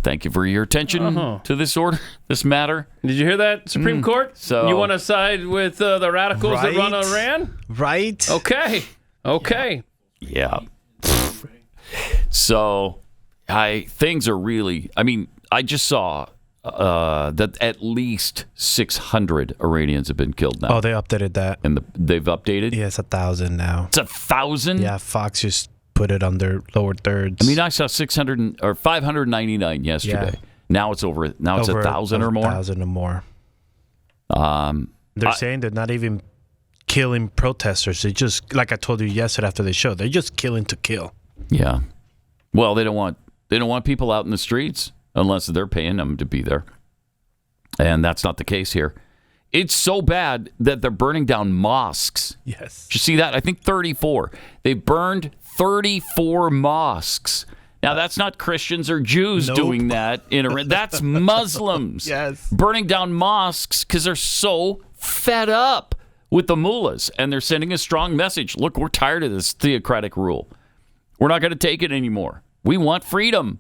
Thank you for your attention to this order, this matter.
Did you hear that, Supreme Court?
So
you want to side with the radicals that run Iran?
Right.
Okay.
Yeah. So things are really, I just saw that at least 600 Iranians have been killed now.
Oh, they updated that.
And they've updated?
Yeah, it's 1,000 now.
It's 1,000?
Yeah, Fox just put it on their lower thirds.
I saw 599 yesterday.
Yeah.
Now it's over. Now it's 1,000 or more.
1,000 or more. They're saying they're not even killing protesters. They just, like I told you yesterday after the show, they're just killing to kill.
Yeah. Well, they don't want people out in the streets unless they're paying them to be there, and that's not the case here. It's so bad that they're burning down mosques.
Yes.
Did you see that? I think 34. They burned 34 mosques. Now, that's not Christians or Jews doing that in Iran. That's Muslims burning down mosques because they're so fed up with the mullahs, and they're sending a strong message. Look, we're tired of this theocratic rule. We're not going to take it anymore. We want freedom.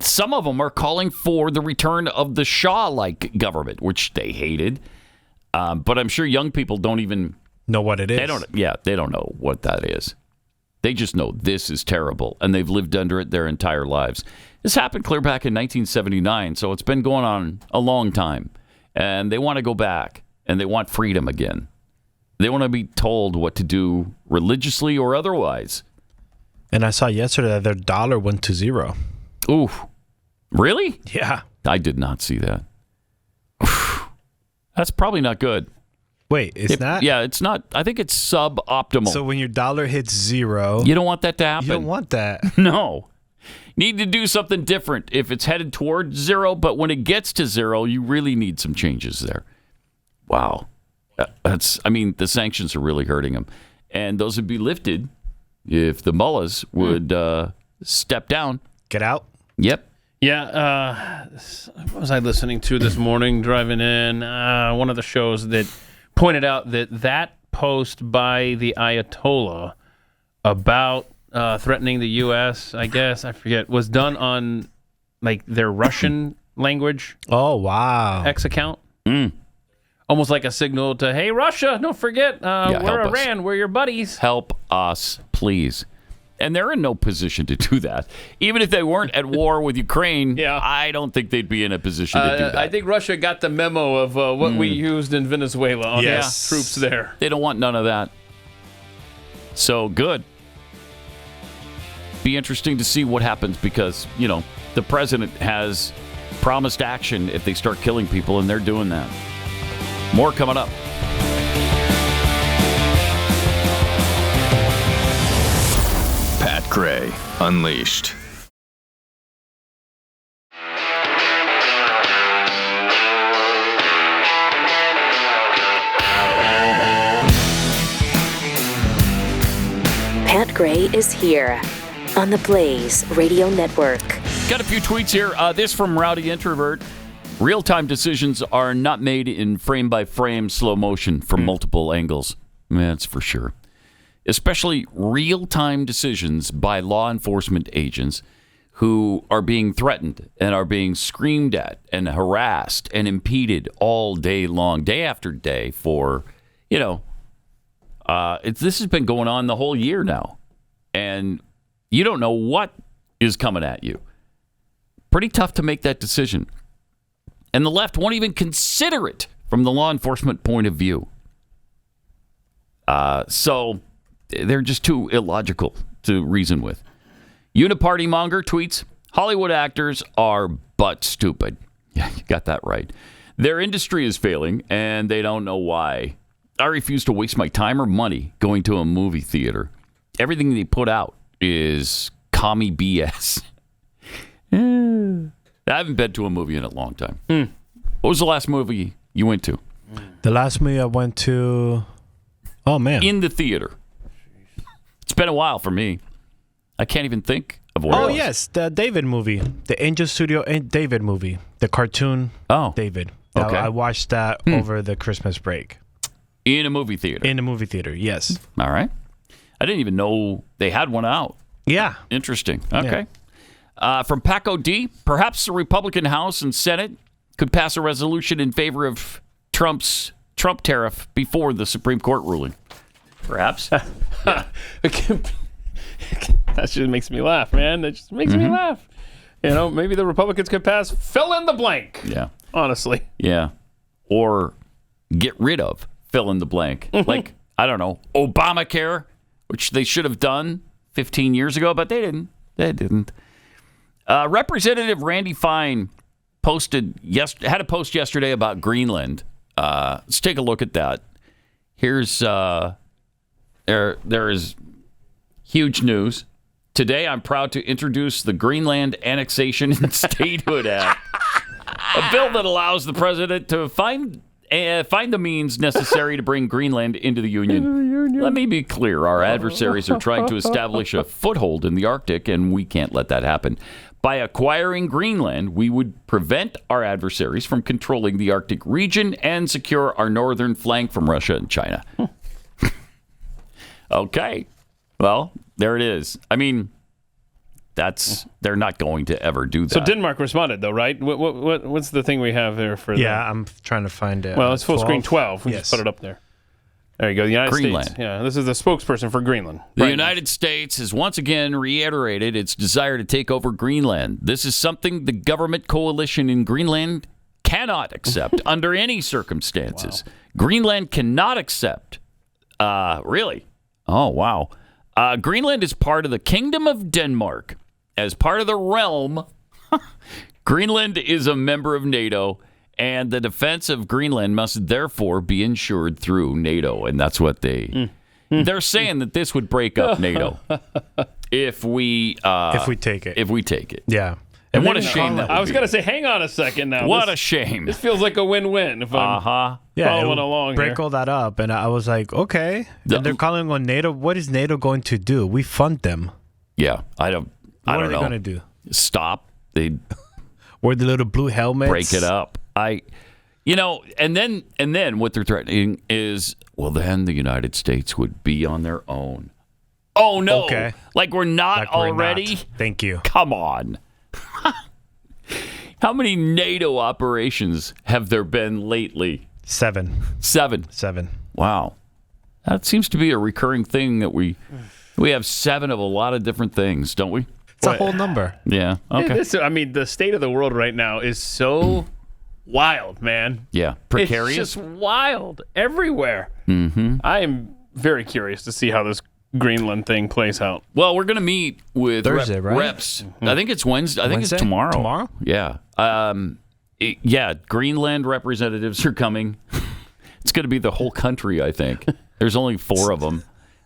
Some of them are calling for the return of the Shah-like government, which they hated. But I'm sure young people don't even
know what it is.
They don't know what that is. They just know this is terrible, and they've lived under it their entire lives. This happened clear back in 1979, so it's been going on a long time. And they want to go back, and they want freedom again. They want to be told what to do religiously or otherwise.
And I saw yesterday that their dollar went to zero.
Ooh, really?
Yeah.
I did not see that. That's probably not good.
Wait, it's not?
Yeah, it's not. I think it's suboptimal.
So when your dollar hits zero...
You don't want that to happen.
You don't want that.
No. Need to do something different if it's headed towards zero, but when it gets to zero, you really need some changes there. Wow. The sanctions are really hurting them. And those would be lifted if the mullahs would step down.
Get out?
Yep.
Yeah. What was I listening to this morning driving in? One of the shows that pointed out that post by the Ayatollah about threatening the U.S., I guess, I forget, was done on their Russian language.
Oh, wow.
X account. Almost like a signal to, hey, Russia, don't forget, we're Iran, we're your buddies.
Help us, please. And they're in no position to do that. Even if they weren't at war with Ukraine, I don't think they'd be in a position to do that.
I think Russia got the memo of what we used in Venezuela on the troops there.
They don't want none of that. So, good. Be interesting to see what happens because, the president has promised action if they start killing people, and they're doing that. More coming up.
Pat Gray Unleashed.
Pat Gray is here on the Blaze Radio Network.
Got a few tweets here. This from Rowdy Introvert. Real-time decisions are not made in frame-by-frame slow motion from multiple angles. That's for sure. Especially real-time decisions by law enforcement agents who are being threatened and are being screamed at and harassed and impeded all day long, day after day for, this has been going on the whole year now. And you don't know what is coming at you. Pretty tough to make that decision. And the left won't even consider it from the law enforcement point of view. So they're just too illogical to reason with. Uniparty Monger tweets, Hollywood actors are butt stupid. Yeah, you got that right. Their industry is failing, and they don't know why. I refuse to waste my time or money going to a movie theater. Everything they put out is commie BS. I haven't been to a movie in a long time. What was the last movie you went to?
The last movie I went to... Oh, man.
In the theater. It's been a while for me. I can't even think of what it was.
Yes, the David movie, the Angel Studio David movie, the cartoon. David.
Okay.
I watched that over the Christmas break.
In a movie theater.
In a movie theater, yes.
All right. I didn't even know they had one out.
Yeah.
Interesting. Okay. From Paco D, perhaps the Republican House and Senate could pass a resolution in favor of Trump tariff before the Supreme Court ruling. Perhaps.
That just makes me laugh, man. That just makes me laugh. You know, maybe the Republicans could pass fill in the blank.
Yeah.
Honestly.
Yeah. Or get rid of fill in the blank. Like, I don't know, Obamacare, which they should have done 15 years ago, but they didn't. They didn't. Representative Randy Fine had a post yesterday about Greenland. Let's take a look at that. Here's there is huge news. Today, I'm proud to introduce the Greenland Annexation and Statehood Act, a bill that allows the president to find the means necessary to bring Greenland into the Union. Let me be clear. Our adversaries are trying to establish a foothold in the Arctic, and we can't let that happen. By acquiring Greenland, we would prevent our adversaries from controlling the Arctic region and secure our northern flank from Russia and China. Okay. Well, there it is. I mean, they're not going to ever do that.
So Denmark responded, though, right? What's the thing we have there for them?
Yeah, I'm trying to find it.
Well, it's full screen 12. We just put it up there. There you go. The United
Greenland.
States. Yeah, this is the spokesperson for Greenland.
The United States has once again reiterated its desire to take over Greenland. This is something the government coalition in Greenland cannot accept under any circumstances. Wow. Greenland cannot accept. Really? Oh, wow. Greenland is part of the Kingdom of Denmark. As part of the realm, Greenland is a member of NATO, and the defense of Greenland must therefore be ensured through NATO. And that's what they're saying, that this would break up NATO if we
take it.
If we take it.
Yeah.
And what a shame that would
I was going to say, hang on a second now.
What a shame.
This feels like a win-win if I'm following along
break
here.
all that up, and I was like, okay. And they're calling on NATO. What is NATO going to do? We fund them.
Yeah, I don't know.
What are they going to do?
Stop. They
wear the little blue helmets.
Break it up. And then what they're threatening is, well, then the United States would be on their own. Oh no!
Okay.
Like we're not already.
Not. Thank you.
Come on. How many NATO operations have there been lately?
7.
7. Wow. That seems to be a recurring thing that we have 7 of a lot of different things, don't we?
It's a whole number.
Yeah. Okay.
The state of the world right now is so wild, man.
Yeah. Precarious.
It's just wild everywhere.
Mm-hmm.
I am very curious to see how this Greenland thing plays out.
Well, we're going to meet with
Thursday, right?
reps. I think it's Wednesday. I think it's tomorrow.
Tomorrow?
Yeah. Greenland representatives are coming. It's going to be the whole country, I think. There's only 4 of them.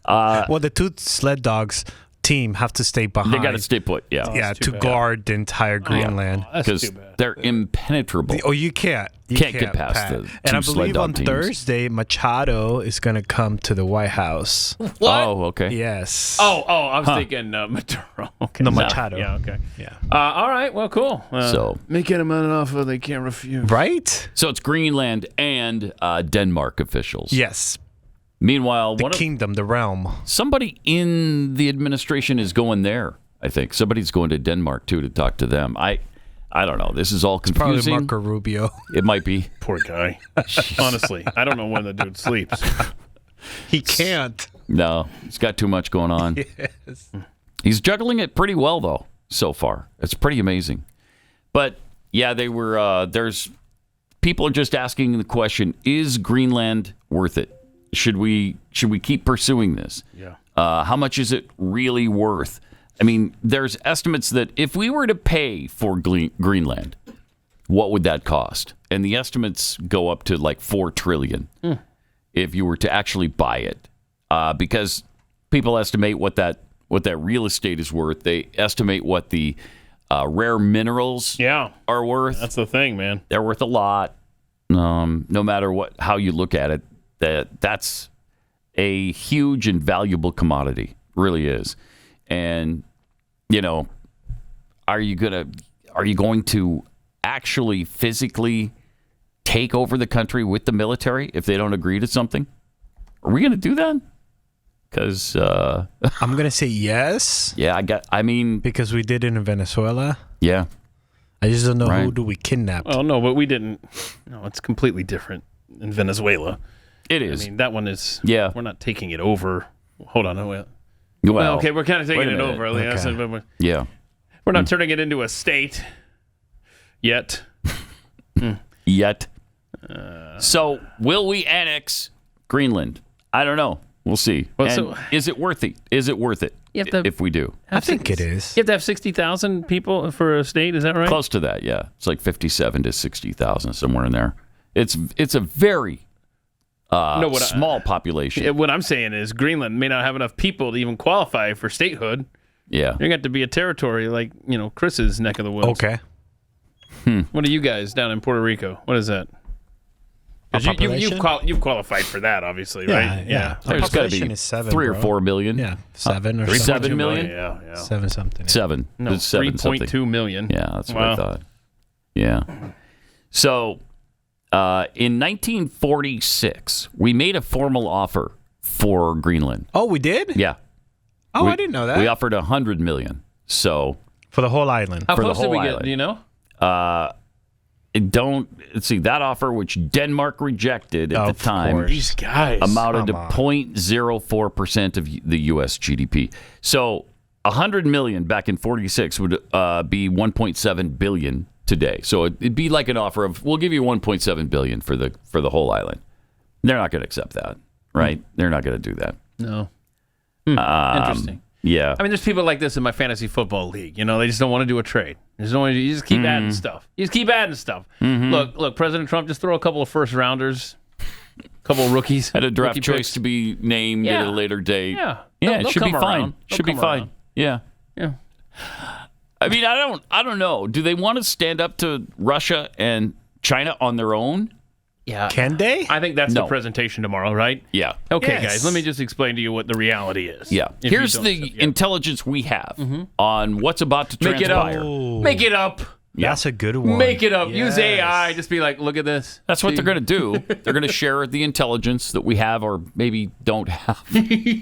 Well, the 2 sled dogs team have to stay behind.
They got to stay put, yeah.
To guard the entire Greenland.
Because they're impenetrable.
Oh, you can't. You
can't get past the 2
And I
sled
believe
dog
on
teams.
Thursday, Machado is going to come to the White House.
What?
Oh, okay.
Yes.
Oh, I was thinking Maduro. Okay.
No, Machado.
Yeah, okay.
Yeah.
All right, well, cool.
So
making them an offer they can't refuse.
Right?
So it's Greenland and Denmark officials.
Yes.
Meanwhile,
the kingdom, the realm.
Somebody in the administration is going there, I think. Somebody's going to Denmark, too, to talk to them. I don't know. This is all confusing.
It's probably Marco Rubio.
It might be.
Poor guy. Honestly, I don't know when the dude sleeps.
He can't.
No, he's got too much going on.
Yes.
He's juggling it pretty well, though, so far. It's pretty amazing. But, yeah, they were, people are just asking the question, is Greenland worth it? Should we keep pursuing this?
Yeah.
How much is it really worth? I mean, there's estimates that if we were to pay for Greenland, what would that cost? And the estimates go up to like $4 trillion if you were to actually buy it, because people estimate what that real estate is worth. They estimate what the rare minerals are worth.
That's the thing, man.
They're worth a lot. No matter how you look at it. That's a huge and valuable commodity, really is. And are you going to actually physically take over the country with the military if they don't agree to something? Are we going to do that? Because
I'm going to say yes.
Yeah,
because we did it in Venezuela.
Yeah.
I just don't know who do we kidnap.
Oh, no, but we didn't. No, it's completely different in Venezuela.
It is.
I mean, that one is.
Yeah.
We're not taking it over. Hold on. Well,
okay,
we're kind of taking it over.
Okay. Yeah.
We're not turning it into a state yet.
Yet. So, will we annex Greenland? I don't know. We'll see.
Well,
is it worth it? Is it worth it if we do?
I think it is.
You have to have 60,000 people for a state. Is that right?
Close to that, yeah. It's like 57 to 60,000, somewhere in there. It's a very small population.
What I'm saying is Greenland may not have enough people to even qualify for statehood.
Yeah.
You're going to have to be a territory like, Chris's neck of the woods.
Okay.
What are you guys down in Puerto Rico? What is that? You've qualified for that, obviously, right?
Yeah.
There's got to be 3 or 4 million.
Yeah, 7 or
7 million.
Yeah.
7 something.
7.
No, 3.2 million.
Yeah, that's what I thought. Yeah. So, in 1946, we made a formal offer for Greenland.
Oh, we did?
Yeah.
Oh, I didn't know that.
We offered $100 million. So
for the whole island.
How close did we get? Do you know?
Let's see, that offer, which Denmark rejected at the time,
these guys
amounted to 0.04% of the U.S. GDP. So $100 million back in 46 would be $1.7 billion today. So it'd be like an offer of, we'll give you $1.7 billion for the whole island. They're not going to accept that, right? They're not going to do that.
No. Interesting.
Yeah.
I mean, there's people like this in my fantasy football league. They just don't want to do a trade. You just keep adding stuff. You just keep adding stuff.
Mm-hmm.
Look, President Trump, just throw a couple of first rounders, a couple of rookies.
Had a draft choice
picks.
to be named at a later date.
Yeah.
It should be fine. Should be fine.
Around.
Yeah.
Yeah.
I mean, I don't know. Do they want to stand up to Russia and China on their own?
Yeah.
Can they?
I think that's the presentation tomorrow, right?
Yeah.
Okay, guys, let me just explain to you what the reality is.
Yeah. Here's the intelligence we have on what's about to
Make
transpire.
Make it up.
Yeah.
That's a good one.
Make it up. Use AI. Just be like, look at this.
That's what they're going to do. They're going to share the intelligence that we have or maybe don't have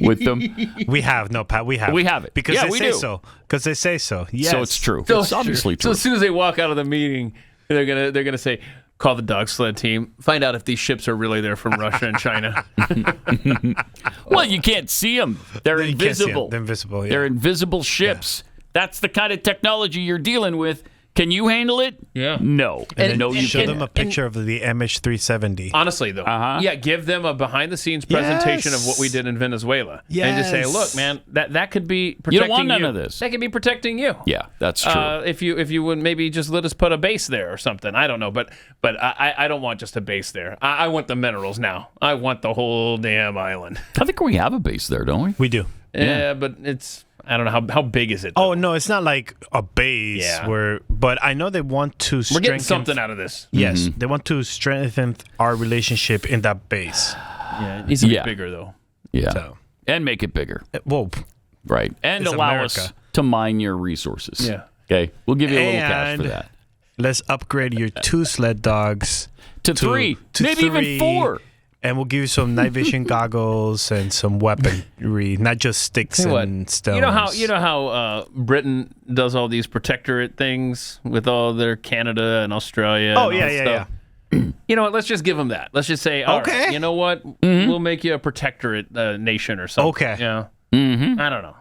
with them.
We have. No, Pat, we have.
We have it.
Because
yeah,
they
we
say
do.
so. Because they say so. Yes.
So it's true.
So
it's obviously true.
So as soon as they walk out of the meeting, they're gonna say, call the dog sled team. Find out if these ships are really there from Russia and China.
Well, you can't see them. They're invisible.
They're invisible. Yeah.
They're invisible ships. Yeah. That's the kind of technology you're dealing with. Can you handle it?
Yeah.
No.
And
no, you
show
can't.
them a picture of the MH370.
Honestly, though, yeah, give them a behind-the-scenes presentation of what we did in Venezuela, and just say, "Look, man, that could be protecting you.
You don't want none of this.
That could be protecting you."
Yeah, that's true.
If you would maybe just let us put a base there or something, I don't know, but I don't want just a base there. I want the minerals now. I want the whole damn island.
I think we have a base there, don't we?
We do.
Yeah, but I don't know how big is it?
Oh no, it's not like a base but I know they want to strengthen.
We're getting something out of this.
Yes, they want to strengthen our relationship in that base.
Yeah, it needs to be bigger though.
Yeah,
so.
And make it bigger.
Well,
right, and allow us to mine your resources.
Yeah.
Okay, we'll give you a little cash for that.
Let's upgrade your 2 sled dogs
to 3, maybe even 4.
And we'll give you some night vision goggles and some weaponry, not just sticks and stones.
You know how Britain does all these protectorate things with all their Canada and Australia.
Oh,
and all
yeah.
You know what? Let's just give them that. Let's just say, all right, you know what? We'll make you a protectorate nation or something.
Okay.
Yeah. I don't know.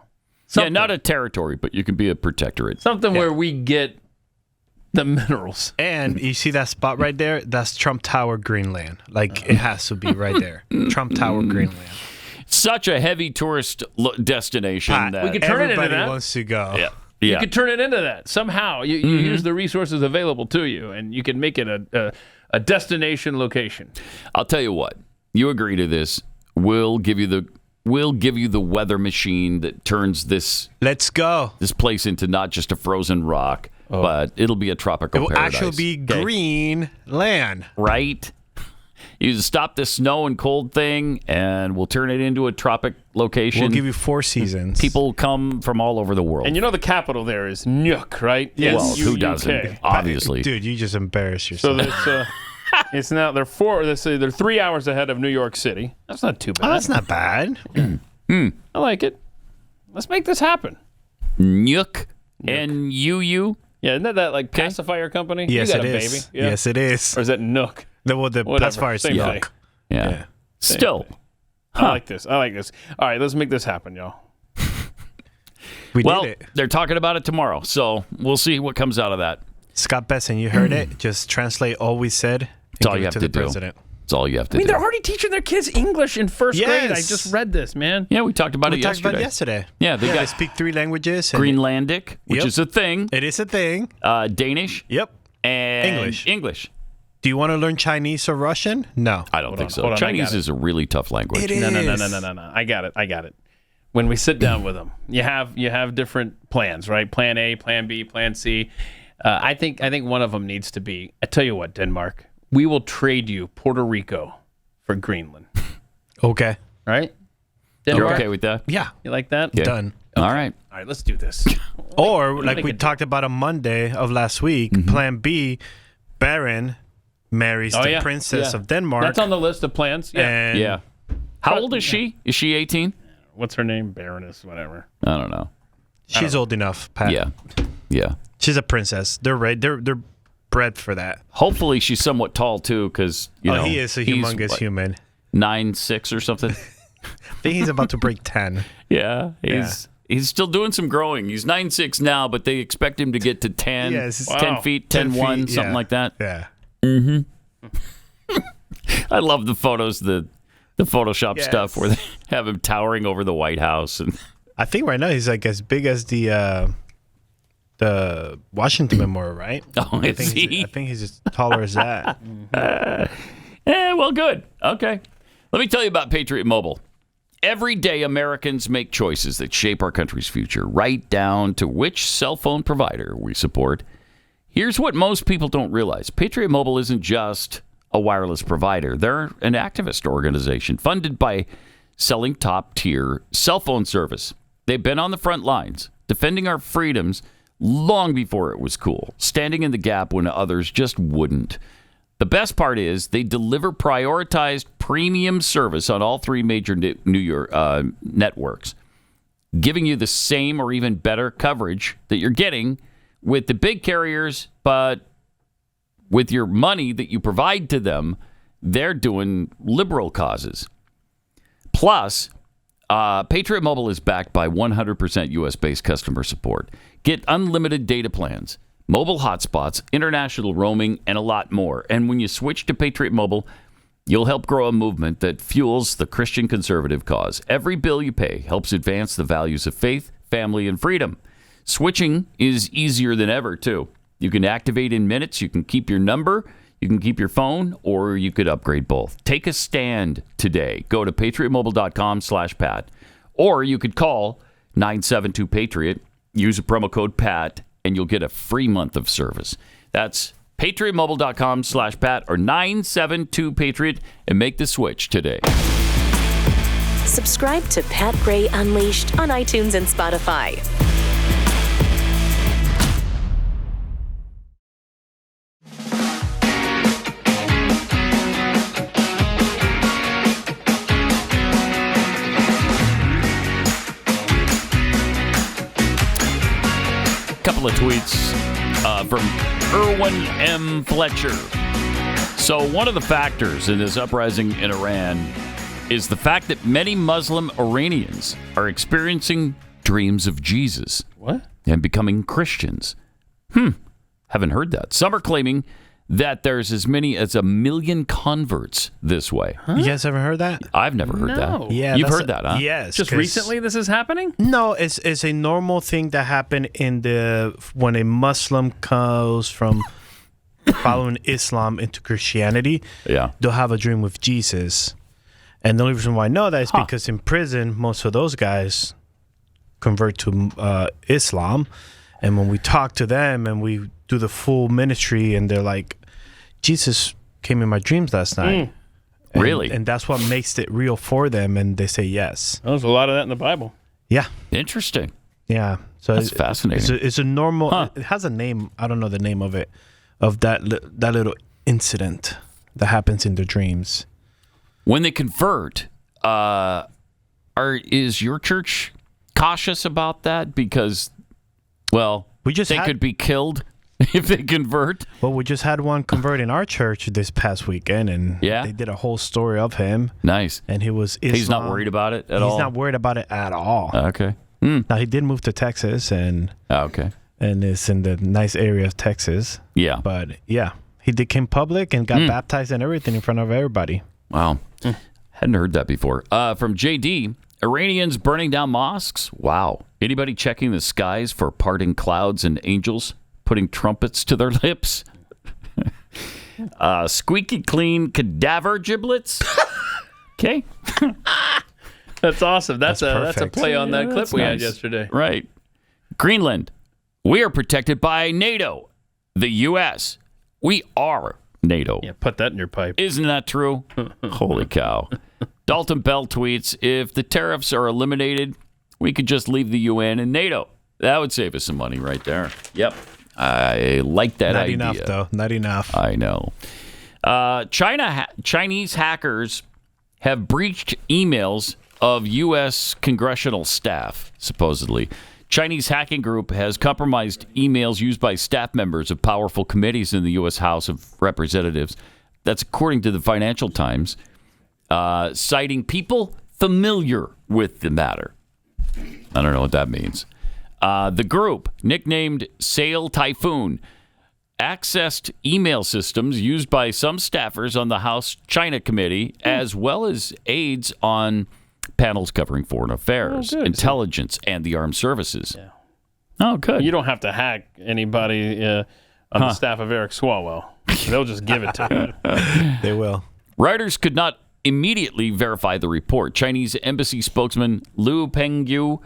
Something. Yeah, not a territory, but you can be a protectorate.
Something where we get the minerals.
And you see that spot right there? That's Trump Tower, Greenland. Like, it has to be right there. Trump Tower, Greenland.
Such a heavy tourist destination that
we could turn it into that.
Everybody wants to go.
Yeah.
You could turn it into that. Somehow, you use the resources available to you, and you can make it a destination location.
I'll tell you what. You agree to this, we'll give you the weather machine that turns this place into not just a frozen rock, but it'll be a tropical paradise.
It will actually be green land.
Right? You stop this snow and cold thing, and we'll turn it into a tropic location.
We'll give you 4 seasons.
People come from all over the world.
And the capital there is Nuuk, right?
Yes. Well, who doesn't? Obviously.
Dude, you just embarrass yourself.
So it's now they're 3 hours ahead of New York City. That's not too bad.
Oh, that's not bad.
I like it. Let's make this happen.
Nuuk. N-U-U?
Yeah, isn't that like pacifier company?
Yes,
you got
it
a
is.
Baby. Yeah.
Yes, it is.
Or is that Nook?
The pacifier is
Same
Nuuk.
Yeah. Still.
I like this. All right, let's make this happen, y'all.
We did it.
They're talking about it tomorrow, so we'll see what comes out of that.
Scott Besson, you heard it. Just translate all we said.
That's all you have
to
to
the
do.
president.
That's all you have to do.
They're already teaching their kids English in first grade. I just read this, man.
Yeah, we talked about it
yesterday.
yesterday.
Yeah,
they
guys speak 3 languages.
Greenlandic, which is a thing.
It is a thing.
Danish.
Yep.
And English.
Do you want to learn Chinese or Russian? No.
I don't think so. Chinese is a really tough language.
It is.
No. I got it. When we sit down with them, you have different plans, right? Plan A, Plan B, Plan C. I think one of them needs to be. I tell you what, Denmark, we will trade you Puerto Rico for Greenland.
Okay.
Right?
You're
Denmark?
okay with that?
Yeah.
You like that?
Okay.
Done.
All right.
All right, let's do this.
Or, like we talked about on Monday of last week, Plan B, Baron marries the princess of Denmark.
That's on the list of plans. Yeah.
Yeah. How old is she? Is she 18?
What's her name? Baroness, whatever.
I don't know.
She's old enough, Pat.
Yeah.
She's a princess. They're right. They're bred for that.
Hopefully she's somewhat tall too, because
he is a humongous human.
9'6" or something.
I think he's about to break 10.
Yeah. He's still doing some growing. He's 9'6" now, but they expect him to get to 10.
Yes.
10 feet, 10'1", something like that.
Yeah.
I love the photos, the Photoshop stuff where they have him towering over the White House, and
I think right now he's like as big as the Washington Memorial, right?
Oh,
I think he's as taller as that.
Well, good. Okay. Let me tell you about Patriot Mobile. Every day, Americans make choices that shape our country's future, right down to which cell phone provider we support. Here's what most people don't realize. Patriot Mobile isn't just a wireless provider. They're an activist organization funded by selling top-tier cell phone service. They've been on the front lines, defending our freedoms long before it was cool, standing in the gap when others just wouldn't. The best part is they deliver prioritized premium service on all 3 major New York networks, giving you the same or even better coverage that you're getting with the big carriers, but with your money that you provide to them, they're doing liberal causes. Plus, Patriot Mobile is backed by 100% U.S.-based customer support. Get unlimited data plans, mobile hotspots, international roaming, and a lot more. And when you switch to Patriot Mobile, you'll help grow a movement that fuels the Christian conservative cause. Every bill you pay helps advance the values of faith, family, and freedom. Switching is easier than ever, too. You can activate in minutes. You can keep your number. You can keep your phone, or you could upgrade both. Take a stand today. Go to patriotmobile.com/Pat. Or you could call 972-PATRIOT. Use a promo code PAT, and you'll get a free month of service. That's patriotmobile.com/Pat or 972-PATRIOT, and make the switch today.
Subscribe to Pat Gray Unleashed on iTunes and Spotify.
Couple of tweets from Erwin M. Fletcher. So one of the factors in this uprising in Iran is the fact that many Muslim Iranians are experiencing dreams of Jesus.
What?
And becoming Christians. Haven't heard that. Some are claiming that there's as many as 1 million converts this way.
Huh? You guys ever heard that?
I've never heard that.
Yeah,
You've heard that, huh?
Yes.
Just recently this is happening?
No, it's a normal thing that happened when a Muslim goes from following Islam into Christianity.
Yeah.
They'll have a dream with Jesus. And the only reason why I know that is because in prison, most of those guys convert to Islam. And when we talk to them and we do the full ministry and they're like, Jesus came in my dreams last night.
Really?
And that's what makes it real for them, and they say yes.
There's a lot of that in the Bible.
Yeah.
Interesting.
Yeah. So
that's fascinating.
It's a normal. It has a name. I don't know the name of it. Of that little incident that happens in the dreams.
When they convert, is your church cautious about that? Because, well, they could be killed if they convert.
Well, we just had one convert in our church this past weekend, and they did a whole story of him.
Nice.
And he was Islam.
He's not worried about it at all?
He's not worried about it at all.
Okay.
Now, he did move to Texas, and it's in the nice area of Texas.
Yeah.
But, yeah, he came public and got baptized and everything in front of everybody.
Wow. Hadn't heard that before. From JD, Iranians burning down mosques? Wow. Anybody checking the skies for parting clouds and angels putting trumpets to their lips? Squeaky clean cadaver giblets? Okay.
That's awesome. That's a play on that clip we had yesterday.
Right. Greenland. We are protected by NATO. The U.S. We are NATO.
Yeah, put that in your pipe.
Isn't that true? Holy cow. Dalton Bell tweets, if the tariffs are eliminated, we could just leave the UN and NATO. That would save us some money right there. Yep. I like that idea.
Not enough, though. Not enough.
I know. Chinese hackers have breached emails of U.S. congressional staff, supposedly. Chinese hacking group has compromised emails used by staff members of powerful committees in the U.S. House of Representatives. That's according to the Financial Times, citing people familiar with the matter. I don't know what that means. The group, nicknamed Sail Typhoon, accessed email systems used by some staffers on the House China Committee, as well as aides on panels covering foreign affairs, intelligence, and the armed services.
Yeah.
Oh, good.
You don't have to hack anybody on the staff of Eric Swalwell. They'll just give it to you.
They will.
Reuters could not immediately verify the report. Chinese embassy spokesman Liu Pengyu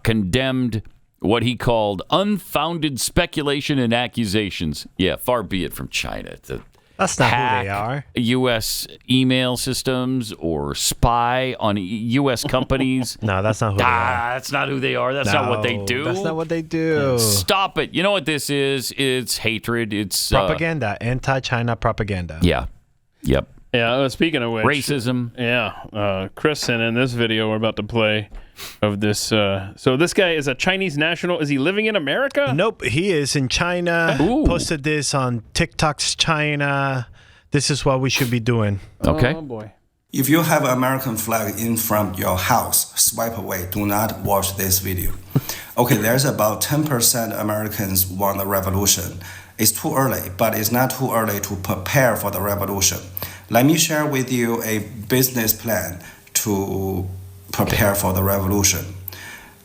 condemned what he called unfounded speculation and accusations. Yeah, far be it from China to
That's not who they are.
U.S. email systems or spy on U.S. companies.
No, that's not who they are.
That's not who they are. That's not what they do.
That's not what they do.
Stop it. You know what this is? It's hatred. It's
propaganda. Anti-China propaganda.
Yeah. Yep.
Yeah, speaking of which.
Racism.
Yeah. Chris sent in this video we're about to play of this. So this guy is a Chinese national. Is he living in America?
Nope. He is in China.
Ooh.
Posted this on TikTok's China. This is what we should be doing.
Okay.
Oh, boy.
If you have an American flag in front of your house, swipe away. Do not watch this video. Okay, there's about 10% Americans want a revolution. It's too early, but it's not too early to prepare for the revolution. Let me share with you a business plan to prepare for the revolution.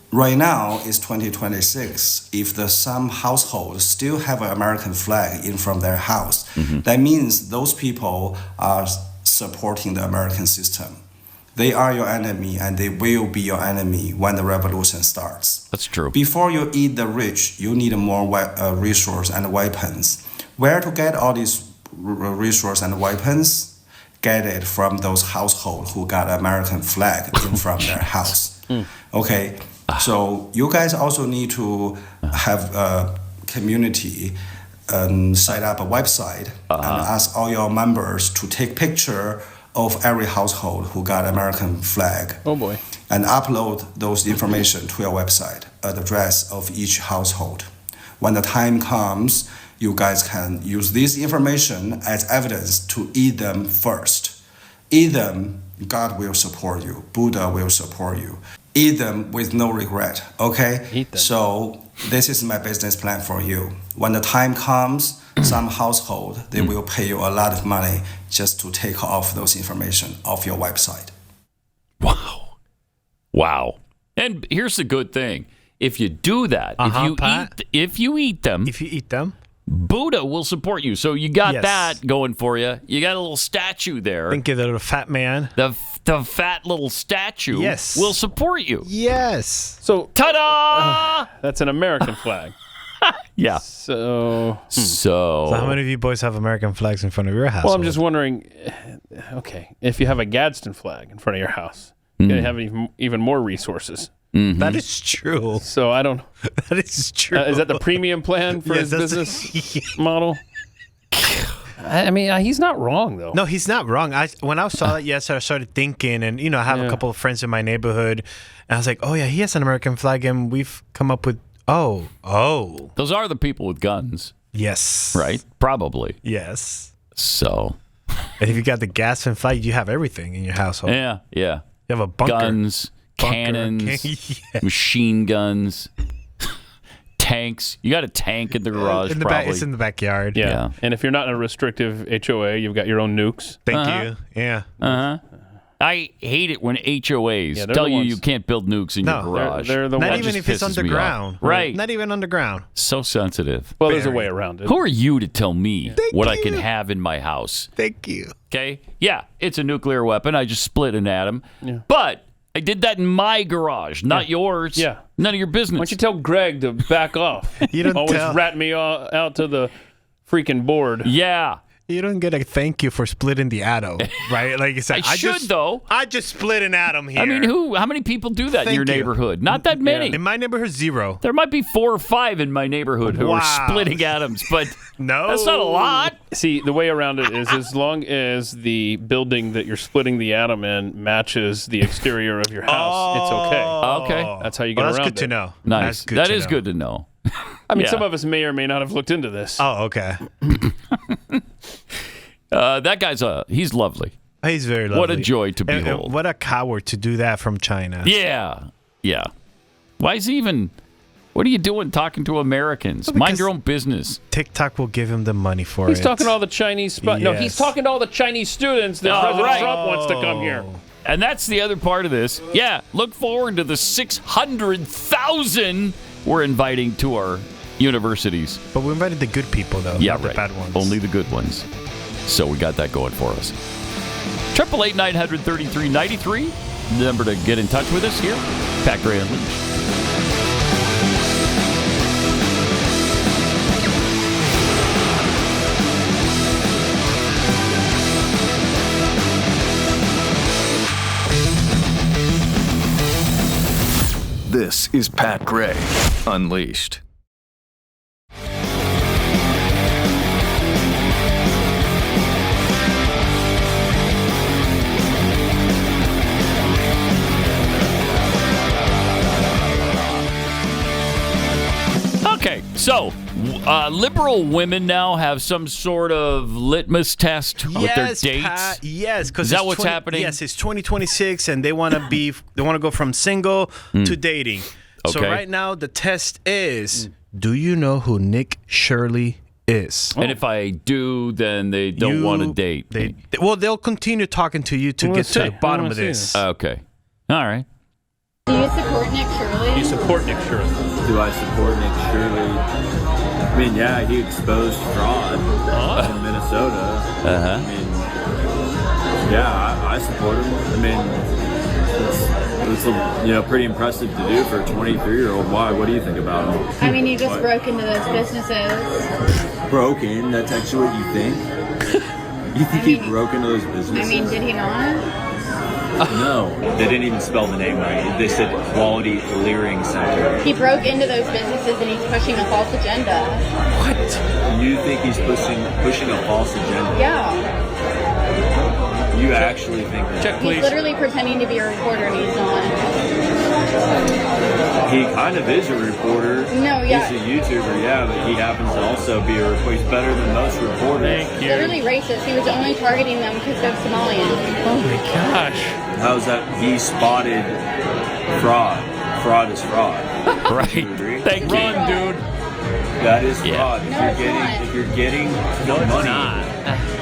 Right now, it's 2026. If some households still have an American flag in front of their house, that means those people are supporting the American system. They are your enemy, and they will be your enemy when the revolution starts.
That's true.
Before you eat the rich, you need more resources and weapons. Where to get all these resources and weapons? Get it from those households who got American flag in front of their house. Okay, so you guys also need to have a community set up a website and ask all your members to take picture of every household who got American flag.
Oh boy.
And upload those information to your website, the address of each household. When the time comes, you guys can use this information as evidence to eat them first. Eat them, God will support you. Buddha will support you. Eat them with no regret, okay?
Eat them.
So this is my business plan for you. When the time comes, some household, they will pay you a lot of money just to take off those information off your website.
Wow. And here's the good thing. If you do that, if you eat them, Buddha will support you. So you got that going for you. You got a little statue there.
Think of the little fat man.
The fat little statue will support you.
Yes.
So
ta-da!
That's an American flag.
Yeah.
So
how many of you boys have American flags in front of your house?
Well, I'm just wondering, okay, if you have a Gadsden flag in front of your house, you're going to have even more resources.
Mm-hmm.
That is true.
So I don't.
That is true.
Is that the premium plan for his business model? I mean, he's not wrong though.
No, he's not wrong. When I saw that, yes, I started thinking, and I have a couple of friends in my neighborhood, and I was like, oh yeah, he has an American flag, and we've come up with
those are the people with guns.
Yes.
Right? Probably.
Yes.
So.
And if you got the Gadsden flag, you have everything in your household.
Yeah. You
have a bunker.
Guns, cannons, machine guns, tanks. You got a tank in the garage,
It's in the backyard.
Yeah. And if you're not in a restrictive HOA, you've got your own nukes.
Thank you. Yeah.
I hate it when HOAs tell you can't build nukes in your garage.
They're the
Not
ones.
even if it's underground.
Right.
Not even underground.
So sensitive.
Well, there's a way around it.
Who are you to tell me what I can have in my house?
Thank you.
Okay? Yeah, it's a nuclear weapon. I just split an atom. Yeah. But I did that in my garage, not yours.
Yeah.
None of your business.
Why don't you tell Greg to back off?
You don't
always rat me out to the freaking board.
Yeah.
You don't get a thank you for splitting the atom, right? Like you said,
I
just split an atom here.
I mean, how many people do that in your neighborhood? Not that many.
In my neighborhood, 0.
There might be 4 or 5 in my neighborhood who are splitting atoms, but
no,
that's not a lot.
See, the way around it is as long as the building that you're splitting the atom in matches the exterior of your house, it's okay.
Okay.
That's how you get
that's
around
good to know.
Nice. That is good to know.
I mean, some of us may or may not have looked into this.
Oh, okay.
That guy's he's lovely.
He's very lovely.
What a joy to behold.
And what a coward to do that from China.
Yeah. Why is he even... What are you doing talking to Americans? Mind your own business.
TikTok will give him the money for
He's
it.
talking to all the Chinese... No, he's talking to all the Chinese students that President Trump wants to come here.
And that's the other part of this. Yeah, look forward to the 600,000 we're inviting to our universities.
But we invited the good people, though.
Yeah,
not
right.
The bad ones.
Only the good ones. So we got that going for us. 888-900-3393. The number to get in touch with us here. Pat Gray Unleashed.
This is Pat Gray Unleashed.
Okay, so liberal women now have some sort of litmus test with their dates.
Pat, yes, because
is that what's happening?
Yes, it's 2026, and they want to go from single to dating. So
Okay.
right now the test is: do you know who Nick Shirley is?
And if I do, then they don't want to date.
They'll continue talking to you to get to the bottom of this.
Okay, all right.
Do you support Nick Shirley?
You support Nick Shirley.
Do I support Nick Shirley? I mean, yeah, he exposed fraud in Minnesota. I mean, yeah, I support him. I mean, it's pretty impressive to do for a 23-year-old. Why? What do you think about him?
I mean, you just broke into those businesses.
Broke in? That's actually what you think? You think he broke into those businesses?
I mean, did he not?
No. They didn't even spell the name right. They said Quality Clearing Center.
He broke into those businesses and he's pushing a false agenda.
What? You think he's pushing a false agenda?
Yeah.
You actually think that?
Check, please.
He's literally pretending to be a reporter and he's not.
He kind of is a reporter.
No, yeah.
He's a YouTuber, yeah, but he happens to also be a reporter. He's better than most reporters.
He's literally racist. He was only targeting them because they're Somalian.
Oh my gosh.
How's that? He spotted fraud. Fraud is fraud.
Right. Thank you.
Run, dude.
That is fraud.
No,
If you're getting the money,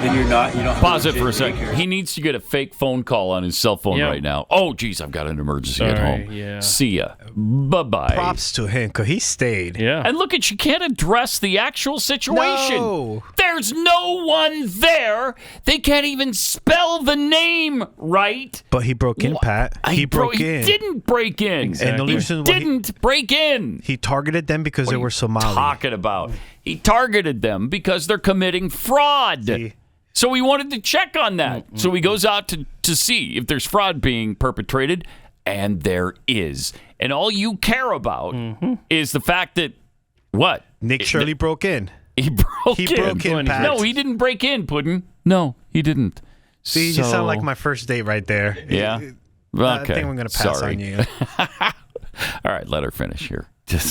then you don't have
Pause
a
it for a
legit
second.
daycare.
He needs to get a fake phone call on his cell phone right now. Oh, geez, I've got an emergency at home.
Yeah.
See ya. Bye-bye.
Props to him, because he stayed.
Yeah.
And look, she can't address the actual situation.
No.
There's no one there. They can't even spell the name right.
But he broke in, Pat. He broke in.
He didn't break in.
Exactly. And the
He
reason why
didn't break in.
He targeted them because they were Somali.
Talking about. He targeted them because they're committing fraud. So he wanted to check on that. So he goes out to see if there's fraud being perpetrated, and there is. And all you care about is the fact that, what?
Nick Shirley broke in.
He broke
in, Pat.
No, he didn't break in, Puddin'. No, he didn't.
See, you sound like my first date right there.
Yeah? Okay.
I think we're going to pass
Sorry.
on you.
All right, let her finish here. Just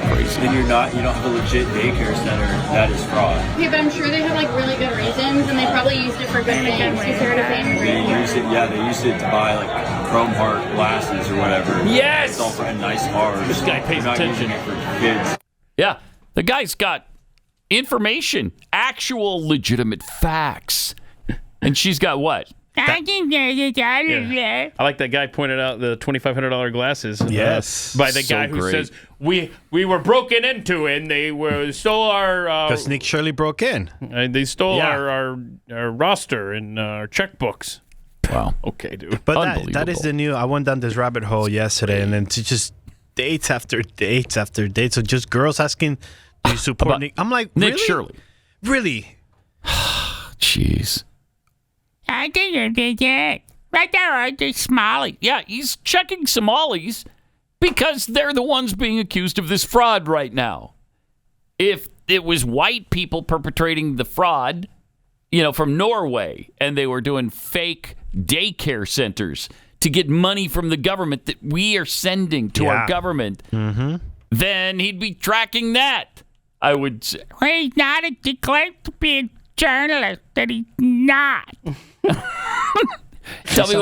crazy.
Then you don't have a legit daycare center. That is fraud.
Yeah, but I'm sure they have like really good reasons, and they probably used it for good things. You see what I'm saying?
They used it. Yeah, they used it to buy like chrome heart glasses or whatever.
Yes!
It's all for nice cars.
This guy pays
They're not
attention.
using it for kids.
Yeah, the guy's got information, actual legitimate facts. And she's got what?
I like that guy pointed out the $2,500 glasses.
Yes.
By the
So
guy who
great.
says, we were broken into and they stole our...
Because Nick Shirley broke in.
They stole
Yeah.
our roster and our checkbooks.
Wow.
Okay, dude.
But that is the new... I went down this rabbit hole yesterday, and then to just dates after dates after dates. So just girls asking, do you support Nick? I'm like,
Nick
really?
Shirley.
Really?
Jeez. I think it. Right there, the Somali. Yeah, he's checking Somalis because they're the ones being accused of this fraud right now. If it was white people perpetrating the fraud, from Norway, and they were doing fake daycare centers to get money from the government that we are sending to our government, then he'd be tracking that. I would say. Well, he's not declared to be a journalist, that he's not. Tell me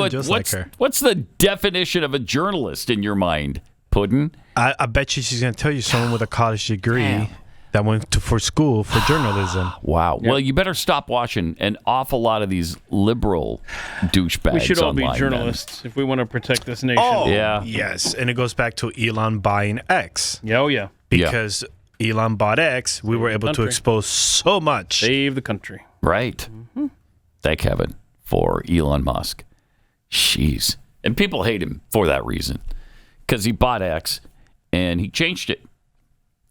what's the definition of a journalist in your mind, Puddin'?
I bet you she's going to tell you someone with a college degree that went for school for journalism.
Wow. Well, you better stop watching an awful lot of these liberal douchebags.
We should all
online,
be journalists if we want to protect this nation.
Oh,
yeah.
Yes. And it goes back to Elon buying X.
Yeah, oh, yeah.
Because Elon bought X, we were able to expose so much.
Save the country.
Right. Thank heaven for Elon Musk. Jeez. And people hate him for that reason. Because he bought X and he changed it.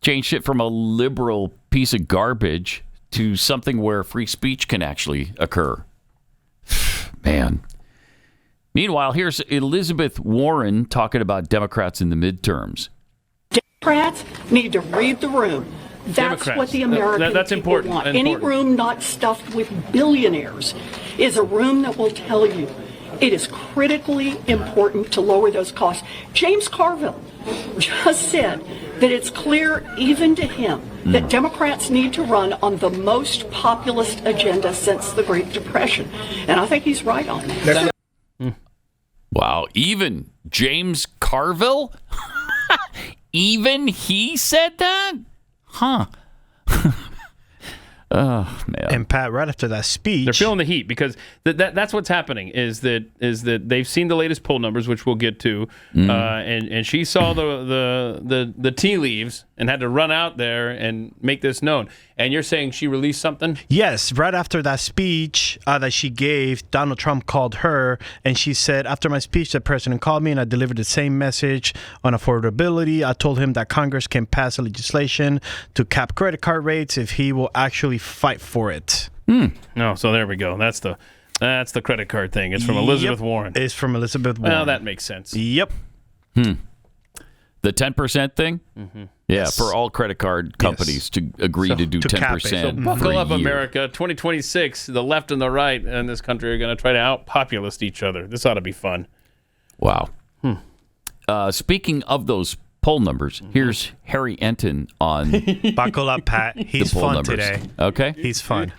Changed it from a liberal piece of garbage to something where free speech can actually occur. Man. Meanwhile, here's Elizabeth Warren talking about Democrats in the midterms.
Democrats need to read the room. That's
Democrats.
what the American
That's
people
important.
want. Any room not stuffed with billionaires is a room that will tell you it is critically important to lower those costs. James Carville just said that it's clear even to him that Democrats need to run on the most populist agenda since the Great Depression. And I think he's right on that.
Wow, even James Carville? Even he said that? Huh. Oh, man.
And Pat, right after that speech,
they're feeling the heat because that's what's happening is that they've seen the latest poll numbers, which we'll get to, and she saw the tea leaves and had to run out there and make this known. And you're saying she released something?
Yes, right after that speech that she gave, Donald Trump called her, and she said, after my speech, the president called me and I delivered the same message on affordability. I told him that Congress can pass a legislation to cap credit card rates if he will actually fight for it.
No, so there we go. That's the credit card thing. It's from Elizabeth Warren.
It's from Elizabeth Warren.
Well, that makes sense.
Yep.
The 10% thing? Yeah,
Yes.
for all credit card companies to agree to do 10%.
So buckle
for a
up,
year.
America. 2026, the left and the right in this country are going to try to out-populist each other. This ought to be fun.
Wow. Speaking of those poll numbers, here's Harry Enten on
Buckle up, Pat. He's
poll
fun
numbers.
today.
Okay?
He's fun.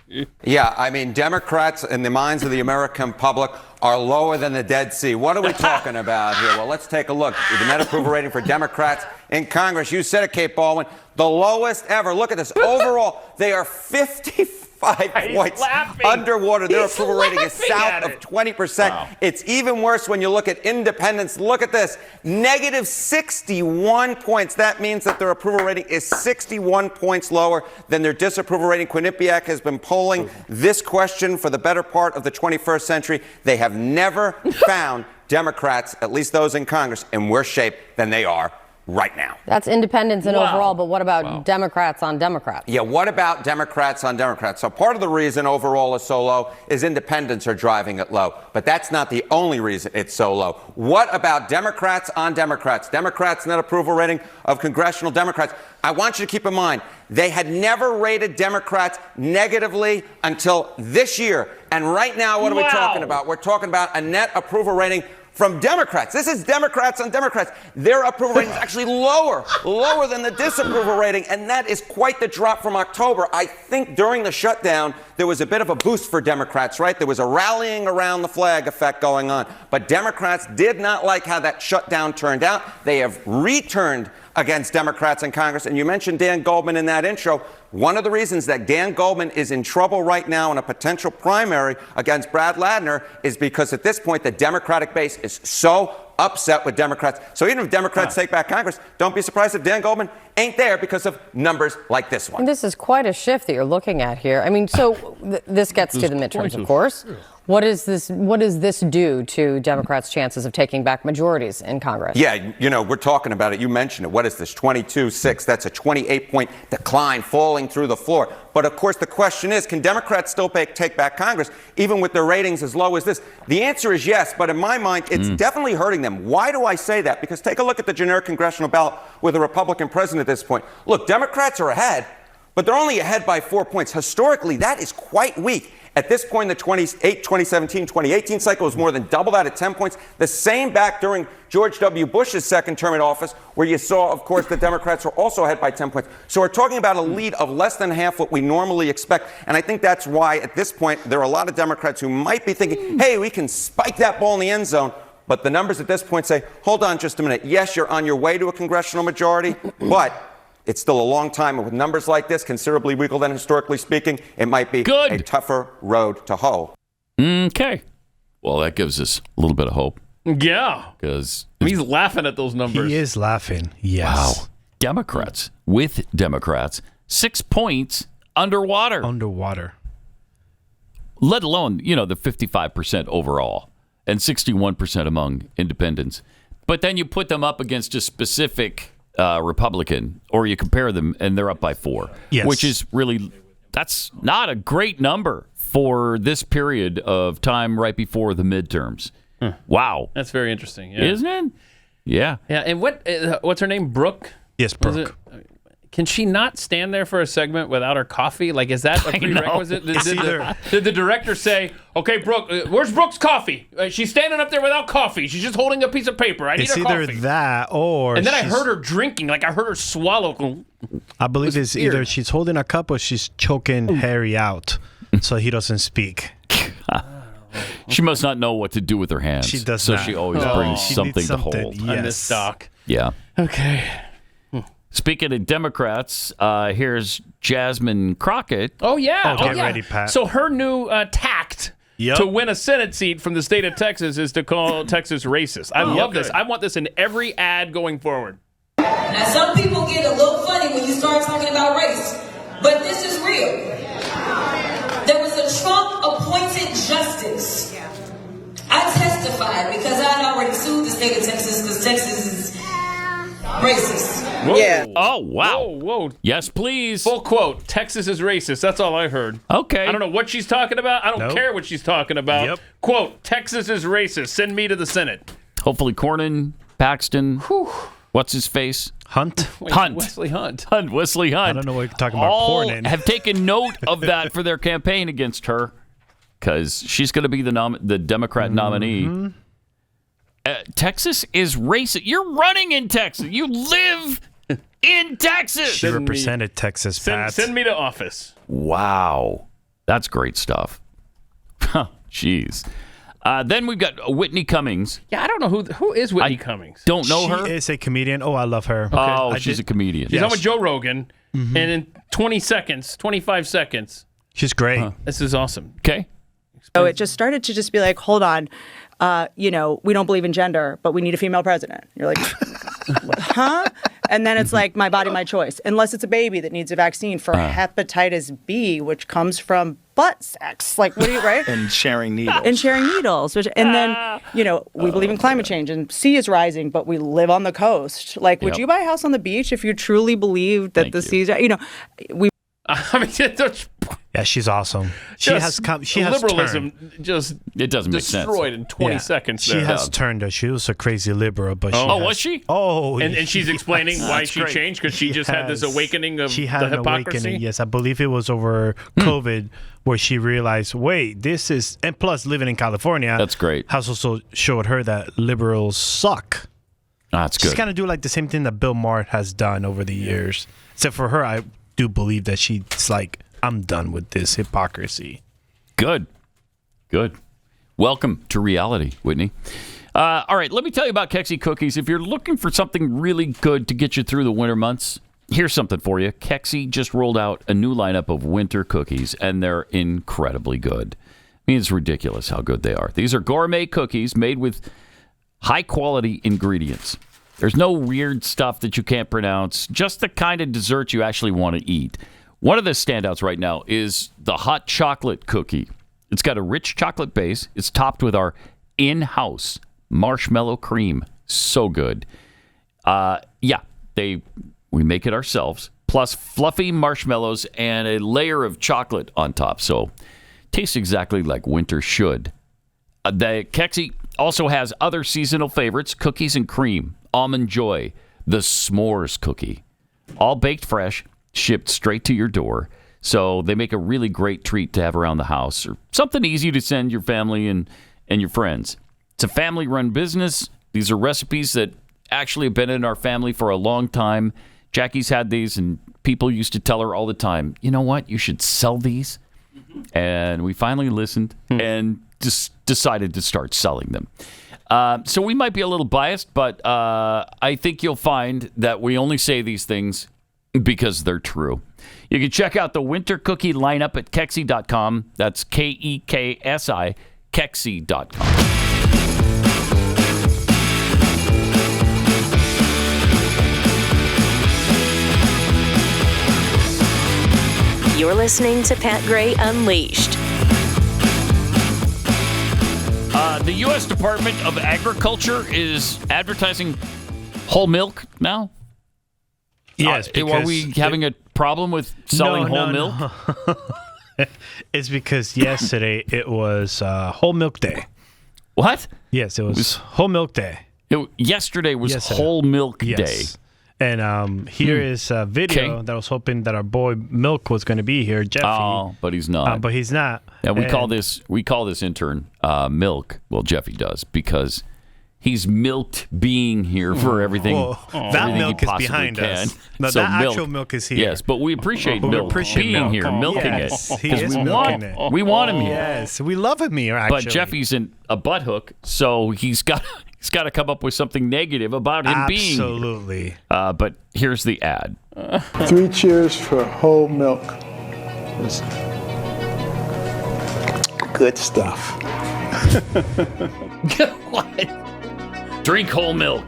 Yeah, I mean, Democrats in the minds of the American public are lower than the Dead Sea. What are we talking about here? Well, let's take a look. The net approval rating for Democrats in Congress, you said it, Kate Baldwin, the lowest ever. Look at this. Overall, they are 50 5 points underwater. Their approval rating is south of 20%. Wow. It's even worse when you look at independents. Look at this, negative 61 points. That means that their approval rating is 61 points lower than their disapproval rating. Quinnipiac has been polling this question for the better part of the 21st century. They have never found Democrats, at least those in Congress, in worse shape than they are right now.
That's independents and overall, but what about Democrats on Democrats?
Yeah, what about Democrats on Democrats? So part of the reason overall is so low is independents are driving it low. But that's not the only reason it's so low. What about Democrats on Democrats? Democrats' net approval rating of congressional Democrats. I want you to keep in mind, they had never rated Democrats negatively until this year. And right now, what are we talking about? We're talking about a net approval rating from Democrats. This is Democrats on Democrats. Their approval rating is actually lower than the disapproval rating, and that is quite the drop from October. I think during the shutdown, there was a bit of a boost for Democrats, right? There was a rallying around the flag effect going on. But Democrats did not like how that shutdown turned out. They have returned against Democrats in Congress. And you mentioned Dan Goldman in that intro. One of the reasons that Dan Goldman is in trouble right now in a potential primary against Brad Ladner is because at this point, the Democratic base is so upset with Democrats. So even if Democrats take back Congress, don't be surprised if Dan Goldman ain't there because of numbers like this one.
And this is quite a shift that you're looking at here. I mean, so this gets to the midterms, of course. What does this do to Democrats' chances of taking back majorities in Congress?
Yeah, you know, we're talking about it. You mentioned it. What is this? 22-6. That's a 28-point decline falling through the floor. But, of course, the question is, can Democrats still take back Congress, even with their ratings as low as this? The answer is yes, but in my mind, it's definitely hurting them. Why do I say that? Because take a look at the generic congressional ballot with a Republican president at this point. Look, Democrats are ahead, but they're only ahead by 4 points. Historically, that is quite weak. At this point in the 2017, 2018 cycle was more than double that at 10 points. The same back during George W. Bush's second term in office, where you saw, of course, the Democrats were also ahead by 10 points. So we're talking about a lead of less than half what we normally expect. And I think that's why, at this point, there are a lot of Democrats who might be thinking, hey, we can spike that ball in the end zone. But the numbers at this point say, hold on just a minute. Yes, you're on your way to a congressional majority, but it's still a long time. And with numbers like this, considerably weaker than historically speaking, it might be a tougher road to hoe.
Okay. Well, that gives us a little bit of hope.
Yeah.
Because
he's laughing at those numbers.
He is laughing. Yes.
Wow. Democrats, 6 points underwater. Let alone, the 55% overall and 61% among independents. But then you put them up against a specific Republican, or you compare them and they're up by 4, which is really, that's not a great number for this period of time right before the midterms. Wow.
That's very interesting. Yeah.
Isn't it? Yeah.
Yeah. And what's her name? Brooke?
Yes, Brooke.
Can she not stand there for a segment without her coffee? Like, is that a prerequisite? Did the director say, okay, Brooke, where's Brooke's coffee? She's standing up there without coffee. She's just holding a piece of paper. I need her coffee.
It's either that or...
And then I heard her drinking. Like, I heard her swallow.
I believe it's either she's holding a cup or she's choking Harry out so he doesn't speak.
She must not know what to do with her hands.
She does
so
not.
she always brings something to hold.
Yes.
On this dock.
Yeah.
Okay.
Speaking of Democrats, here's Jasmine Crockett.
Oh, yeah.
Get ready, Pat.
So her new tact to win a Senate seat from the state of Texas is to call Texas racist. I love this. I want this in every ad going forward.
Now, some people get a little funny when you start talking about race, but this is real. There was a Trump-appointed justice. I testified because I had already sued the state of Texas because Texas is racist.
Whoa. Yeah. Oh, wow.
Whoa.
Yes, please.
Full quote. Texas is racist. That's all I heard.
Okay.
I don't know what she's talking about. I don't care what she's talking about.
Yep.
Quote, Texas is racist. Send me to the Senate.
Hopefully Cornyn, Paxton, what's his face?
Hunt.
Wesley Hunt.
Wesley Hunt.
I don't know what you're talking about.
All
Cornyn.
have taken note of that for their campaign against her because she's going to be the Democrat nominee. Texas is racist. You're running in Texas. You live in Texas.
She represented Texas, Pat.
Send me to office.
Wow. That's great stuff. Jeez. Then we've got Whitney Cummings.
Yeah, I don't know who is Whitney Cummings.
Don't know her.
She is a comedian. Oh, I love her.
Okay.
Oh, she's a comedian.
She's on with Joe Rogan, and in 25 seconds,
She's great.
This is awesome.
Okay.
So it just started to just be like, hold on, we don't believe in gender, but we need a female president. You're like, huh? And then it's like, my body, my choice. Unless it's a baby that needs a vaccine for hepatitis B, which comes from butt sex. Like, what do you, right?
And sharing needles.
And then, we believe in climate change and sea is rising, but we live on the coast. Like, would you buy a house on the beach if you truly believed that the seas, we.
I mean,
yeah, she's awesome. She has
liberalism
turned.
just
it doesn't make sense.
Destroyed in 20 seconds.
She has turned. She was a crazy liberal, but
was she?
Oh,
and she's explaining why she changed because she just had this awakening of
she had
the
an
hypocrisy.
Awakening. Yes, I believe it was over COVID where she realized, wait, this is, and plus living in California,
that's great.
Has also showed her that liberals suck.
That's good.
She's kind of doing like the same thing that Bill Maher has done over the years, except for her, I do believe that she's like, I'm done with this hypocrisy.
Good. Welcome to reality, Whitney. All right, let me tell you about Kexi Cookies. If you're looking for something really good to get you through the winter months, here's something for you. Kexi just rolled out a new lineup of winter cookies, and they're incredibly good. I mean, it's ridiculous how good they are. These are gourmet cookies made with high-quality ingredients. There's no weird stuff that you can't pronounce, just the kind of dessert you actually want to eat. One of the standouts right now is the hot chocolate cookie. It's got a rich chocolate base. It's topped with our in-house marshmallow cream. So good. We make it ourselves, plus fluffy marshmallows and a layer of chocolate on top. So tastes exactly like winter should. The Kexi also has other seasonal favorites, cookies and cream, almond joy, the s'mores cookie, all baked fresh, shipped straight to your door. So they make a really great treat to have around the house or something easy to send your family and your friends. It's a family-run business. These are recipes that actually have been in our family for a long time. Jackie's had these, and people used to tell her all the time, you know what, you should sell these. And we finally listened and just decided to start selling them. So we might be a little biased, but I think you'll find that we only say these things because they're true. You can check out the winter cookie lineup at Kexi.com. That's Kexi, Kexi.com.
You're listening to Pat Gray Unleashed.
The U.S. Department of Agriculture is advertising whole milk now?
Yes.
Are we having a problem with selling whole milk?
No. It's because yesterday it was Whole Milk Day.
What?
Yes, it was Whole Milk Day.
Yesterday was Whole Milk Day.
And here is a video that I was hoping that our boy Milk was going to be here, Jeffy.
Oh, but he's not.
But he's not.
And we call this intern Milk. Well, Jeffy does, because he's milked being here for everything.
That milk is behind us. No, so that actual milk is here.
Yes, but we appreciate Milk being here, milking it.
He is milking it.
We want him here.
Yes, we love him here, actually.
But Jeffy's in a butthhook, so he's got to come up with something negative about him being here.
Absolutely.
But here's the ad.
3 cheers for whole milk. It's good stuff.
What? Drink whole milk.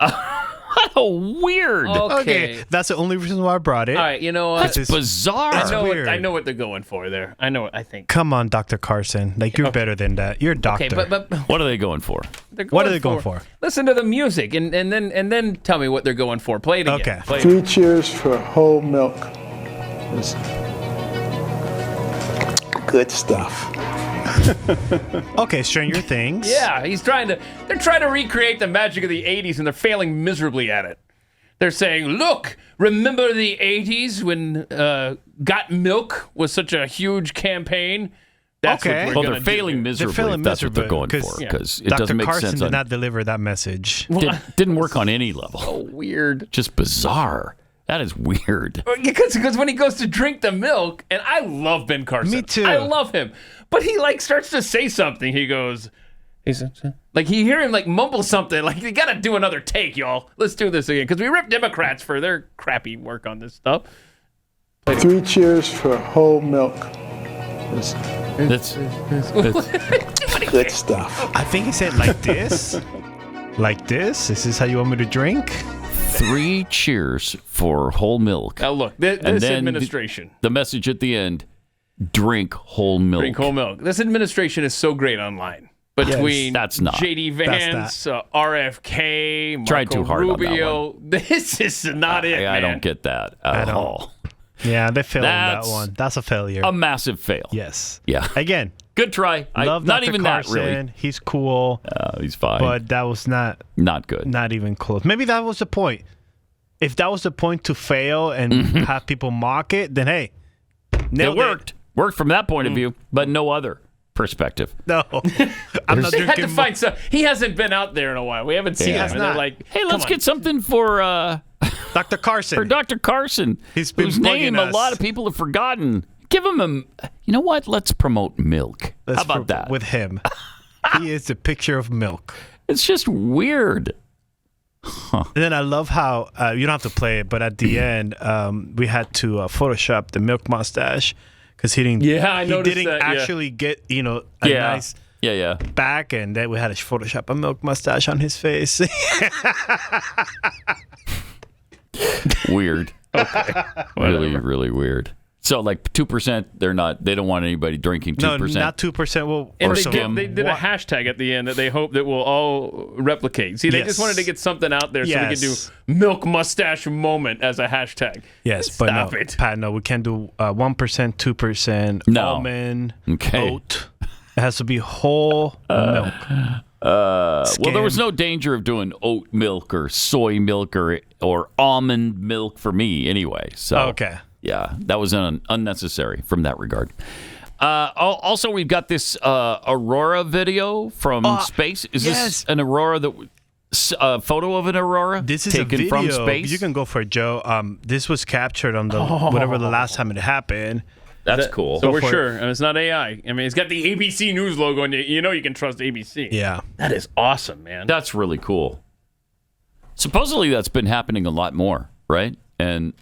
What a weird.
Okay, that's the only reason why I brought it.
All right, you know what?
That's bizarre.
I know what they're going for there. I know what I think.
Come on, Dr. Carson. Like, you're better than that. You're a doctor.
Okay, but
what are they going for?
What are they going for?
Listen to the music and then tell me what they're going for. Play it again.
Okay.
Play
3 cheers for whole milk. It's good stuff.
Okay, Stranger Things.
Yeah, they're trying to recreate the magic of the 80s, and they're failing miserably at it. They're saying, look, remember the 80s when Got Milk was such a huge campaign? That's what we're
they're failing miserably. That's what they're going for, because it doesn't make
Dr.
sense.
Carson did not deliver that message.
Didn't work on any level.
So weird.
Just bizarre. That is weird.
Because when he goes to drink the milk, and I love Ben Carson.
Me too.
I love him. But he starts to say something. He goes, you hear him mumble something. Like, you got to do another take, y'all. Let's do this again. Because we ripped Democrats for their crappy work on this stuff.
3 cheers for whole milk.
That's
good stuff.
I think he said like this. Like this? Is this how you want me to drink?
3 cheers for whole milk.
Now look, this administration.
The message at the end, drink whole milk.
Drink whole milk. This administration is so great online. Between
that's not.
J.D. Vance, RFK, Marco
Tried too hard
Rubio.
on that one.
This is not it, man.
I don't get that at all.
Yeah, they failed on that one. That's a failure.
A massive fail.
Yes.
Yeah.
Again.
Good try.
Love
not
Dr.
even
Carson.
that, really.
He's cool.
He's fine.
But that was not
good.
Not even close. Maybe that was the point. If that was the point to fail and have people mock it, then hey,
it worked. Worked from that point of view, but no other perspective.
No. I'm not
They had to
drinking
find some. He hasn't been out there in a while. We haven't seen him. And they're like,
hey, let's get something for
Dr. Carson.
For Dr. Carson,
He's been
whose name
bugging
a lot
us.
of people have forgotten. Give him a. You know what? Let's promote milk. How about that?
With him. He is the picture of milk.
It's just weird.
And then I love how you don't have to play it, but at the end, we had to Photoshop the milk mustache because he didn't.
Yeah, I noticed
didn't
that, yeah.
actually get a nice back, and then we had to Photoshop a milk mustache on his face.
Weird.
Okay.
Really, really weird. So like 2%, they don't want anybody drinking 2%.
No, not 2%. Well,
And they did a hashtag at the end that they hope that we'll all replicate. See, they just wanted to get something out there so we could do milk mustache moment as a hashtag.
Yes, but
Stop
no,
it.
Pat, no, we can't do 1%, 2%, almond, oat. It has to be whole milk.
Well, there was no danger of doing oat milk or soy milk or almond milk for me anyway. So
okay.
Yeah, that was unnecessary from that regard. Also, we've got this Aurora video from space. Is this an Aurora a photo of an Aurora?
This is
taken
a video.
from space?
You can go for it, Joe. This was captured on the whatever the last time it happened.
That's cool.
So we're sure. And it's not AI. I mean, it's got the ABC News logo, and you know you can trust ABC.
Yeah.
That is awesome, man.
That's really cool. Supposedly that's been happening a lot more, right? And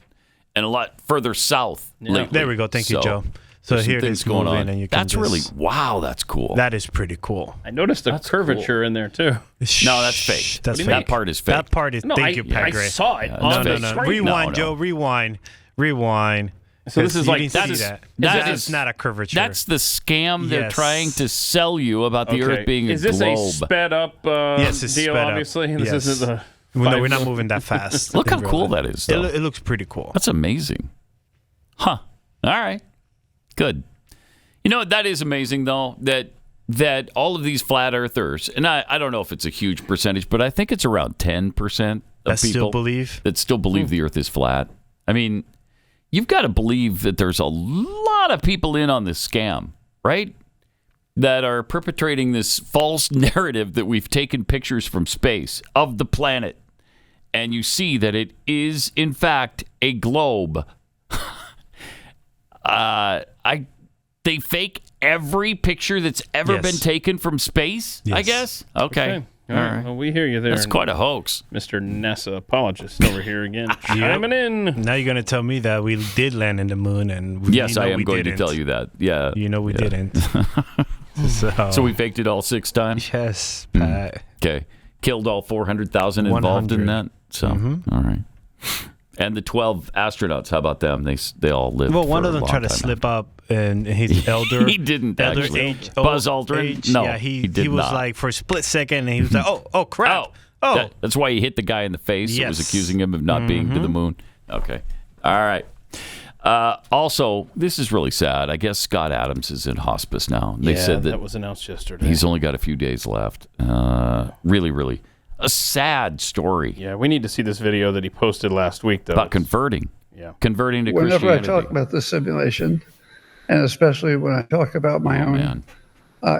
a lot further south lately.
There we go. Thank you, Joe. So
there's
here
some
it
things
is
going
moving,
on.
and you can
That's really that's cool.
That is pretty cool.
I noticed the curvature in there, too.
No, that's fake.
That's
That
fake.
part is fake.
That part is.
No,
Thank you, Pat
I
Gray.
saw it
No,
on
no,
the
no.
screen.
Rewind, Joe. Rewind.
So this is
You
like
didn't
that
see
is
that.
that
That's
is
not a curvature.
That's the scam they're
Yes.
trying to sell you about the Earth being a
Is this
globe.
a sped up
Yes, it's
deal?
sped up.
Obviously, this
Yes.
isn't the.
No, we're not moving that fast.
Look how
in real
cool
life.
that is, though.
It looks pretty cool.
That's amazing. Huh. All right. Good. You know, that is amazing, though, that all of these flat earthers, and I don't know if it's a huge percentage, but I think it's around 10% of
That
people
still believe
the Earth is flat. I mean, you've got to believe that there's a lot of people in on this scam, right? That are perpetrating this false narrative that we've taken pictures from space of the planet, and you see that it is, in fact, a globe. They fake every picture that's ever been taken from space, I guess? Okay. All right.
Well, we hear you there.
That's quite a hoax.
Mr. NASA apologist over here again. Chiming in.
Now you're going to tell me that we did land in the moon, and we
Yes, I am going to tell you that. Yeah.
You know we didn't.
So we faked it all 6 times?
Yes, Pat.
Okay. Killed all 400,000 involved in that? So, all right. And the 12 astronauts, how about them? They all lived.
Well, one
for
of
a
them
long
tried to
time
slip up, and he's elder.
He didn't
elder
actually.
age,
Buzz
old
Aldrin?
age.
No,
yeah,
he
he
did
was
not.
like for a split second, and he was like, "Oh, crap! Oh,
that's why he hit the guy in the face. That was
Yes.
accusing him of not being to the moon. Okay, all right. Also, this is really sad. I guess Scott Adams is in hospice now. They said
that was announced yesterday.
he's only got a few days left. Really, really a sad story.
Yeah, we need to see this video that he posted last week, though.
About converting.
Yeah.
Converting to
Whenever
Christianity.
I talk about the simulation, and especially when I talk about my own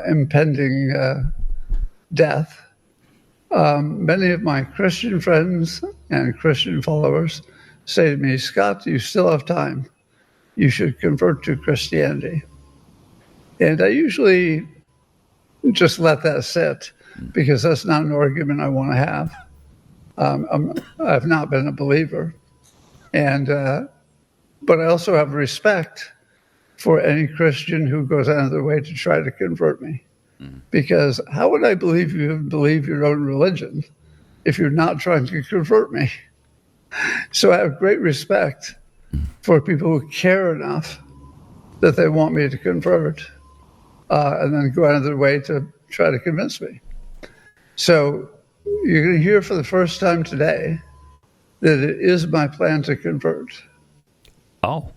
impending death, many of my Christian friends and Christian followers say to me, "Scott, you still have time. You should convert to Christianity." And I usually just let that sit because that's not an argument I want to have. I've not been a believer. And but I also have respect for any Christian who goes out of their way to try to convert me. Because how would I believe you believe your own religion if you're not trying to convert me? So I have great respect for people who care enough that they want me to convert and then go out of their way to try to convince me. So you're going to hear for the first time today that it is my plan to convert.
Oh.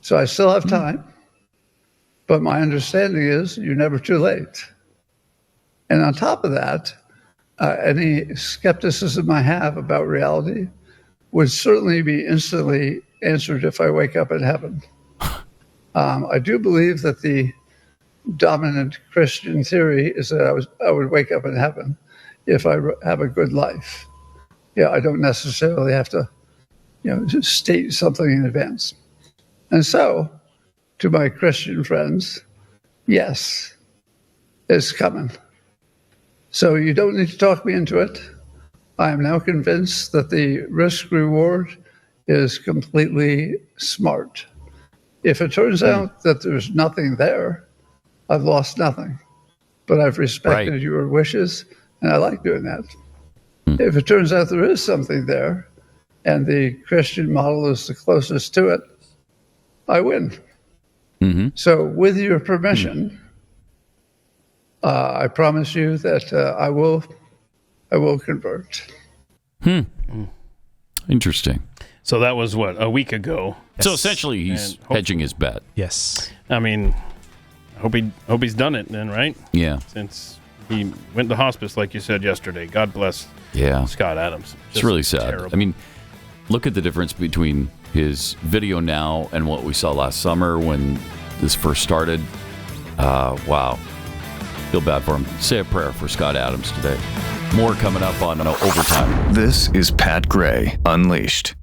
So I still have time, but my understanding is you're never too late. And on top of that, any skepticism I have about reality would certainly be instantly answered if I wake up in heaven. I do believe that the dominant Christian theory is that I would wake up in heaven if I have a good life. Yeah, I don't necessarily have to, just state something in advance. And so, to my Christian friends, yes, it's coming. So you don't need to talk me into it. I am now convinced that the risk-reward is completely smart. If it turns out that there's nothing there, I've lost nothing. But I've respected your wishes, and I like doing that. If it turns out there is something there, and the Christian model is the closest to it, I win. So with your permission, I promise you that I will convert.
Interesting.
So that was a week ago.
So essentially, he's hedging his bet.
Yes.
I mean, hope he's done it then, right?
Yeah.
Since he went to hospice, like you said yesterday. God bless.
Yeah.
Scott Adams.
It's really sad.
Terrible.
I mean, look at the difference between his video now and what we saw last summer when this first started. Wow. Feel bad for him. Say a prayer for Scott Adams today. More coming up on Overtime.
This is Pat Gray Unleashed.